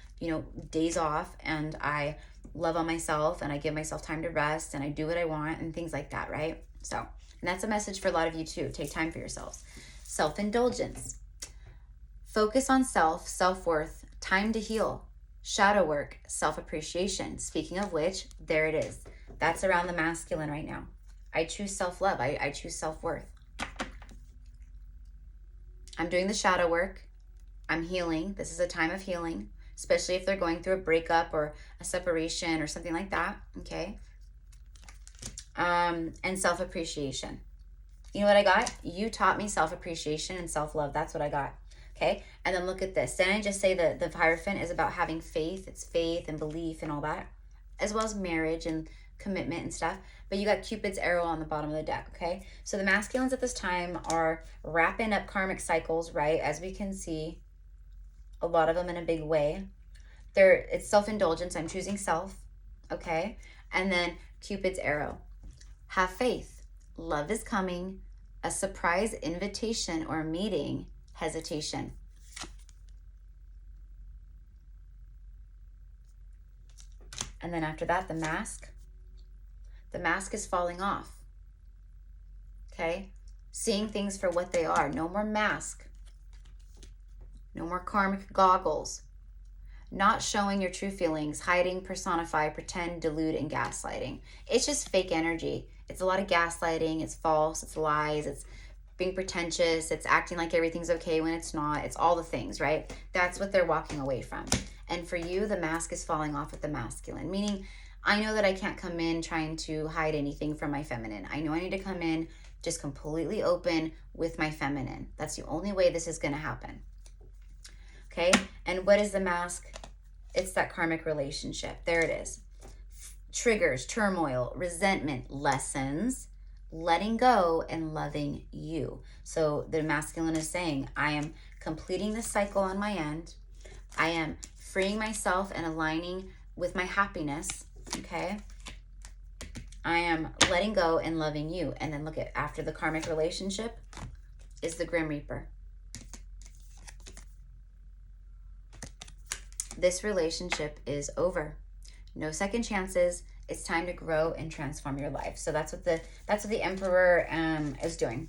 days off and I love on myself and I give myself time to rest and I do what I want and things like that, right? So, and that's a message for a lot of you too. Take time for yourselves. Self-indulgence. Focus on self-worth, time to heal, shadow work, self-appreciation. Speaking of which, there it is. That's around the masculine right now. I choose self-love. I choose self-worth. I'm doing the shadow work. I'm healing. This is a time of healing, especially if they're going through a breakup or a separation or something like that, okay? And self-appreciation. You know what I got? You taught me self-appreciation and self-love. That's what I got, okay? And then look at this. Didn't I just say that the Hierophant is about having faith? It's faith and belief and all that, as well as marriage and commitment and stuff. But you got Cupid's arrow on the bottom of the deck, okay? So the masculines at this time are wrapping up karmic cycles, right? As we can see, a lot of them in a big way. It's self-indulgence. I'm choosing self, okay? And then Cupid's arrow. Have faith. Love is coming. A surprise invitation or meeting. Hesitation. And then after that, the mask. The mask is falling off. Okay? Seeing things for what they are. No more mask. No more karmic goggles. Not showing your true feelings. Hiding, personify, pretend, delude, and gaslighting. It's just fake energy. It's a lot of gaslighting. It's false. It's lies. It's being pretentious. It's acting like everything's okay when it's not. It's all the things, right? That's what they're walking away from. And for you, the mask is falling off with the masculine, meaning I know that I can't come in trying to hide anything from my feminine. I know I need to come in just completely open with my feminine. That's the only way this is going to happen. Okay? And what is the mask? It's that karmic relationship. There it is. Triggers, turmoil, resentment, lessons, letting go, and loving you. So the masculine is saying, I am completing the cycle on my end. I am freeing myself and aligning with my happiness. Okay? I am letting go and loving you. And then look at, after the karmic relationship is the Grim Reaper. This relationship is over. No second chances. It's time to grow and transform your life. So that's what the Emperor is doing.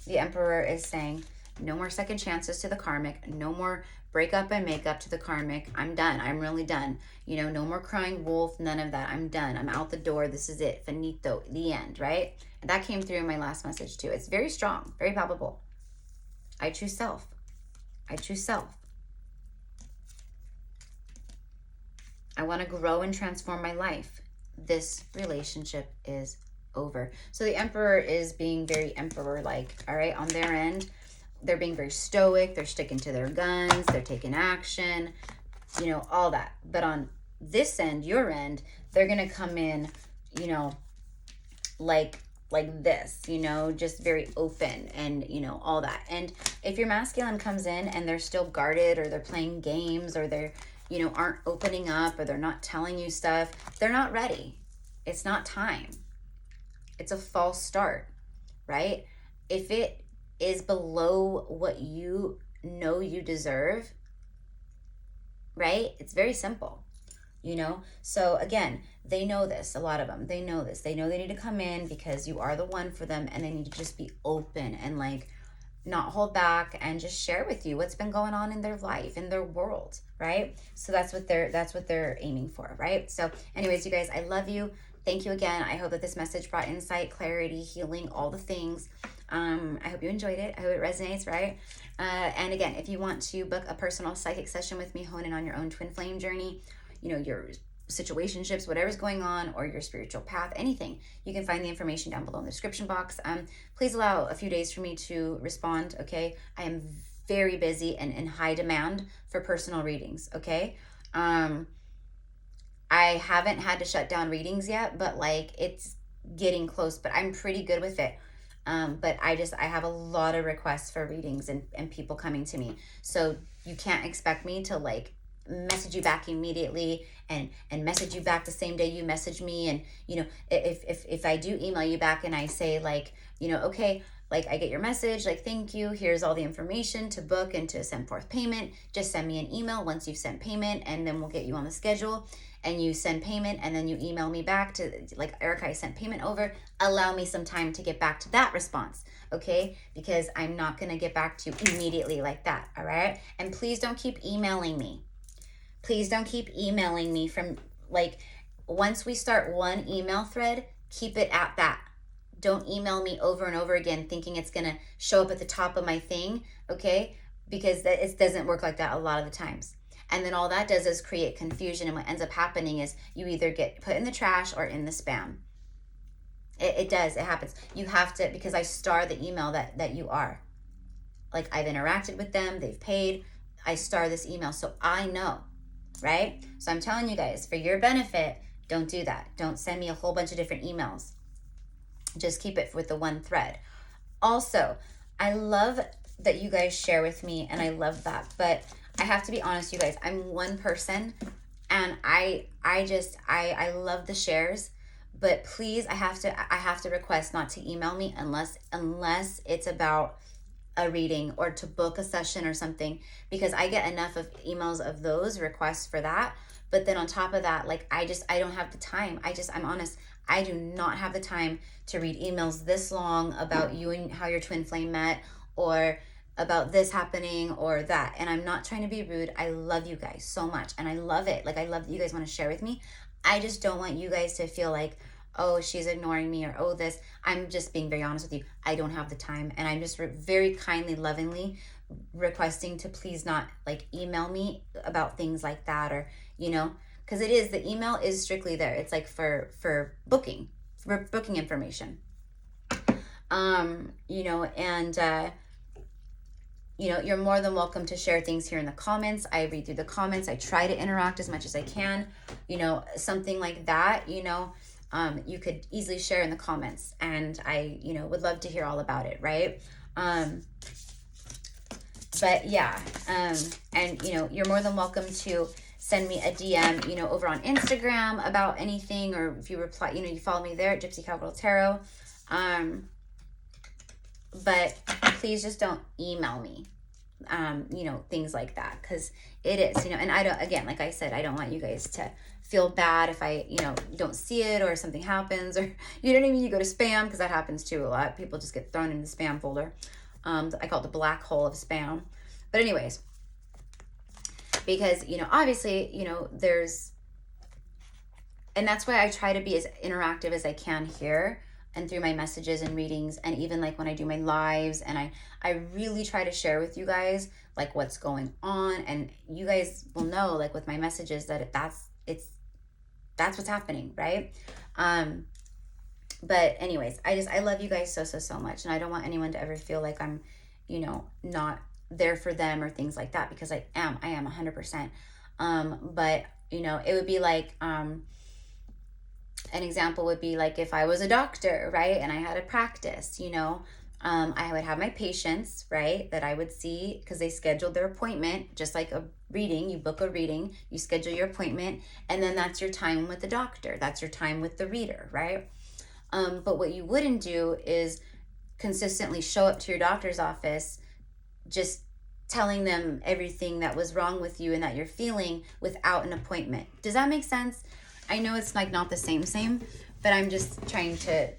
The Emperor is saying, no more second chances to the karmic. No more breakup and makeup to the karmic. I'm done. I'm really done. No more crying wolf. None of that. I'm done. I'm out the door. This is it. Finito. The end, right? And that came through in my last message too. It's very strong, very palpable. I choose self. I choose self. I want to grow and transform my life. This relationship is over. So the Emperor is being very Emperor-like, all right? On their end, they're being very stoic. They're sticking to their guns. They're taking action, you know, all that. But on this end, your end, they're going to come in, you know, like this, you know, just very open and, you know, all that. And if your masculine comes in and they're still guarded, or they're playing games, or they're, you know, aren't opening up, or they're not telling you stuff, they're not ready. It's not time. It's a false start, right? If it is below what you know you deserve, right? It's very simple, you know? So again, they know this, a lot of them, they know this. They know they need to come in because you are the one for them, and they need to just be open and like not hold back and just share with you what's been going on in their life, in their world, right? So that's what they're aiming for, right? So anyways, you guys, I love you. Thank you again. I hope that this message brought insight, clarity, healing, all the things. I hope you enjoyed it. I hope it resonates, right? And again, if you want to book a personal psychic session with me, hone in on your own twin flame journey, you know, your situationships, whatever's going on, or your spiritual path, anything, you can find the information down below in the description box. Please allow a few days for me to respond, okay? I am very busy and in high demand for personal readings, okay? I haven't had to shut down readings yet, but like it's getting close, but I'm pretty good with it. But I have a lot of requests for readings and people coming to me. So you can't expect me to like message you back immediately and message you back the same day you message me. And, you know, if I do email you back and I say like, you know, okay, like I get your message, like, thank you, here's all the information to book and to send forth payment, just send me an email once you've sent payment, and then we'll get you on the schedule. And you send payment, and then you email me back to like, Erica, I sent payment over. Allow me some time to get back to that response, okay? Because I'm not gonna get back to you immediately like that, all right? And please don't keep emailing me. Please don't keep emailing me from like, once we start one email thread, keep it at that. Don't email me over and over again thinking it's gonna show up at the top of my thing, okay? Because it doesn't work like that a lot of the times. And then all that does is create confusion. And what ends up happening is you either get put in the trash or in the spam. It does, it happens. You have to, because I star the email that you are. Like, I've interacted with them, they've paid, I star this email, so I know, right? So I'm telling you guys, for your benefit, don't do that. Don't send me a whole bunch of different emails. Just keep it with the one thread. Also, I love that you guys share with me, and I love that, but I have to be honest, you guys, I'm one person, and I love the shares, but please, I have to request not to email me unless it's about a reading or to book a session or something, because I get enough of emails of those requests for that. But then on top of that, like, I don't have the time. I'm honest, I do not have the time to read emails this long about you and how your twin flame met, or about this happening or that. And I'm not trying to be rude. I love you guys so much, and I love it. Like, I love that you guys want to share with me. I just don't want you guys to feel like, oh, she's ignoring me, or oh, this. I'm just being very honest with you. I don't have the time, and I'm just very kindly, lovingly requesting to please not like email me about things like that, or, you know, because the email is strictly there. It's like for booking information. You know, and you know, you're more than welcome to share things here in the comments. I read through the comments. I try to interact as much as I can. You know, something like that, you know, you could easily share in the comments, and I, you know, would love to hear all about it, right? But yeah, and, you know, you're more than welcome to send me a DM, you know, over on Instagram about anything, or if you reply, you know, you follow me there at Gypsy Cowgirl Tarot. But please just don't email me, you know, things like that, because it is, you know, and I don't, again, like I said, I don't want you guys to feel bad if I, you know, don't see it, or something happens, or, you know what I mean, you go to spam, because that happens too a lot. People just get thrown in the spam folder. I call it the black hole of spam. But anyways, because, you know, obviously, you know, and that's why I try to be as interactive as I can here, and through my messages and readings, and even like when I do my lives, and I really try to share with you guys like what's going on. And you guys will know, like with my messages, that that's what's happening, right? But anyways, I love you guys so much, and I don't want anyone to ever feel like I'm, you know, not there for them or things like that, because I am 100%. But you know, it would be like, an example would be like if I was a doctor, right, and I had a practice, you know, I would have my patients, right, that I would see because they scheduled their appointment, just like a reading. You book a reading, you schedule your appointment, and then that's your time with the doctor. That's your time with the reader, right? But what you wouldn't do is consistently show up to your doctor's office just telling them everything that was wrong with you and that you're feeling without an appointment. Does that make sense? I know it's like not the same, but I'm just trying to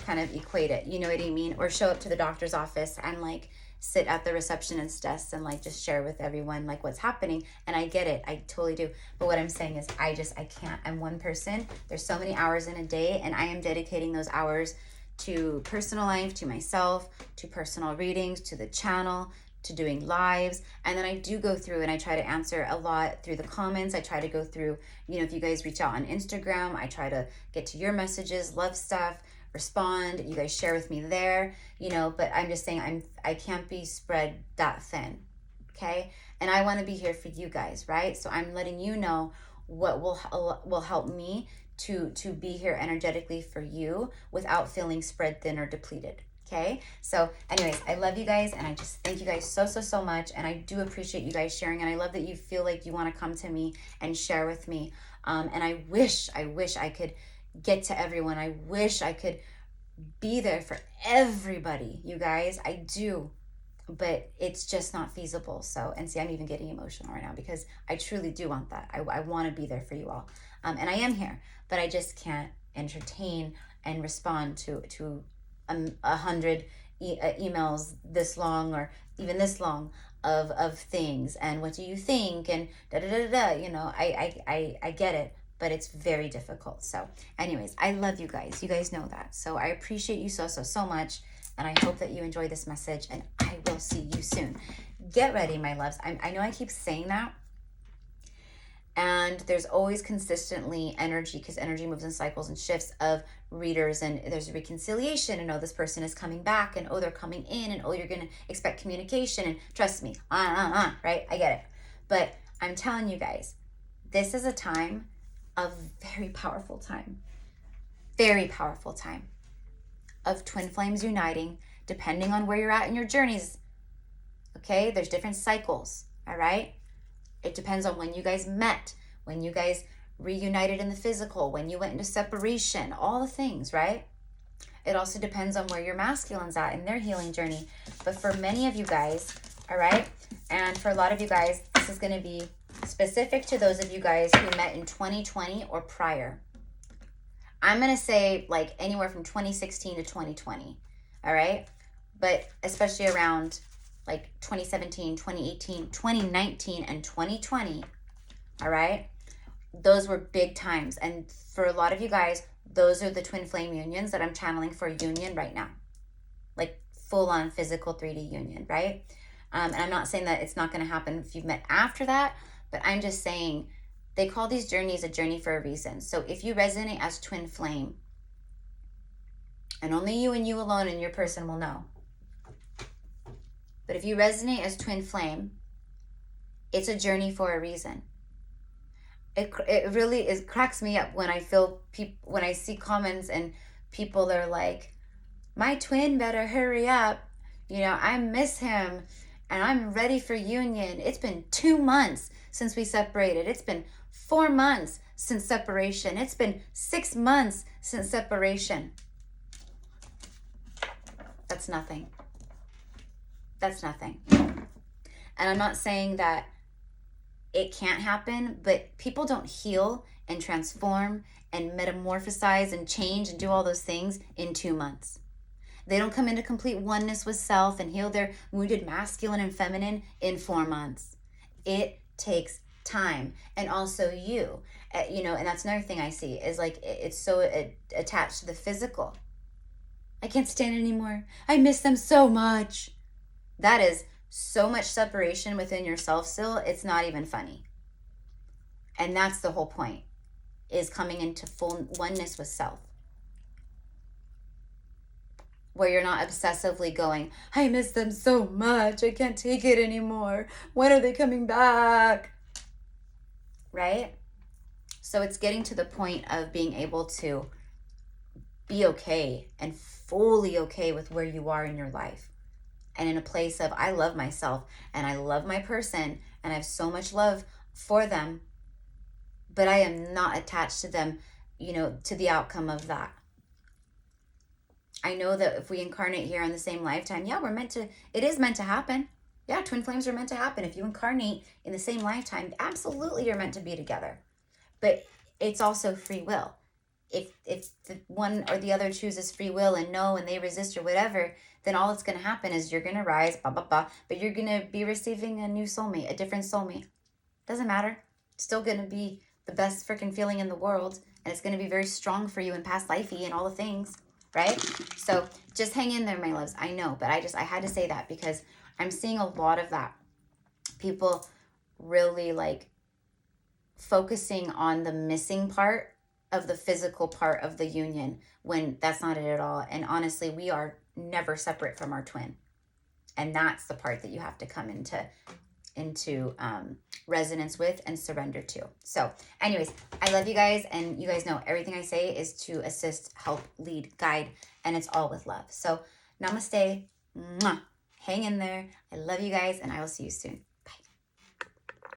kind of equate it. You know what I mean? Or show up to the doctor's office and like sit at the receptionist's desk and like just share with everyone like what's happening. And I get it. I totally do. But what I'm saying is I can't. I'm one person. There's so many hours in a day, and I am dedicating those hours to personal life, to myself, to personal readings, to the channel, to doing lives. And then I do go through and I try to answer a lot through the comments. I try to go through, you know, if you guys reach out on Instagram, I try to get to your messages, love stuff, respond. You guys share with me there, you know, but I'm just saying I can't be spread that thin. Okay. And I want to be here for you guys, right? So I'm letting you know what will help me to be here energetically for you without feeling spread thin or depleted. Okay. So anyways, I love you guys, and I just thank you guys so much. And I do appreciate you guys sharing. And I love that you feel like you want to come to me and share with me. And I wish I could get to everyone. I wish I could be there for everybody, you guys. I do, but it's just not feasible. So, and see, I'm even getting emotional right now because I truly do want that. I want to be there for you all. And I am here, but I just can't entertain and respond to 100 emails this long or even this long of things. And what do you think? And you know, I get it, but it's very difficult. So anyways, I love you guys. You guys know that. So I appreciate you so much. And I hope that you enjoy this message, and I will see you soon. Get ready, my loves. I know I keep saying that, and there's always consistently energy, because energy moves in cycles and shifts of readers, and there's a reconciliation, and oh, this person is coming back, and oh, they're coming in, and oh, you're going to expect communication, and trust me, right? I get it. But I'm telling you guys, this is a time, a very powerful time of twin flames uniting, depending on where you're at in your journeys. Okay, there's different cycles. All right, it depends on when you guys met, when you guys reunited in the physical, when you went into separation, all the things, right? It also depends on where your masculine's at in their healing journey. But for many of you guys, all right, and for a lot of you guys, this is going to be specific to those of you guys who met in 2020 or prior. I'm going to say like anywhere from 2016 to 2020, all right? But especially around like 2017, 2018, 2019, and 2020, all right? Those were big times. And for a lot of you guys, those are the twin flame unions that I'm channeling for union right now. Like full-on physical 3D union, right? And I'm not saying that it's not going to happen if you've met after that, but I'm just saying they call these journeys a journey for a reason. So if you resonate as twin flame, and only you and you alone and your person will know, but if you resonate as twin flame, it's a journey for a reason. It really cracks me up when I feel when I see comments and people that are like, my twin better hurry up. You know, I miss him and I'm ready for union. It's been 2 months since we separated. It's been 4 months since separation. It's been 6 months since separation. That's nothing. That's nothing. And I'm not saying that it can't happen, but people don't heal and transform and metamorphosize and change and do all those things in 2 months. They don't come into complete oneness with self and heal their wounded masculine and feminine in 4 months. It takes time. And also you know, and that's another thing I see is like, it's so attached to the physical. I can't stand it anymore. I miss them so much. That is so much separation within yourself still, it's not even funny. And that's the whole point, is coming into full oneness with self, where you're not obsessively going, I miss them so much, I can't take it anymore, when are they coming back, right? So it's getting to the point of being able to be okay and fully okay with where you are in your life, and in a place of, I love myself and I love my person and I have so much love for them, but I am not attached to them, to the outcome of that. I know that if we incarnate here in the same lifetime, yeah, it is meant to happen. Yeah, twin flames are meant to happen. If you incarnate in the same lifetime, absolutely you're meant to be together. But it's also free will. If the one or the other chooses free will and no, and they resist or whatever, then all that's going to happen is you're going to rise, blah, blah, blah, but you're going to be receiving a new soulmate, a different soulmate. Doesn't matter. It's still going to be the best freaking feeling in the world, and it's going to be very strong for you in past lifey and all the things, right? So just hang in there, my loves. I know, but I had to say that because I'm seeing a lot of that. People really like focusing on the missing part of the physical part of the union when that's not it at all. And honestly, we are never separate from our twin. And that's the part that you have to come into resonance with and surrender to. So anyways, I love you guys, and you guys know everything I say is to assist, help, lead, guide, and it's all with love. So namaste, mwah, hang in there. I love you guys, and I will see you soon.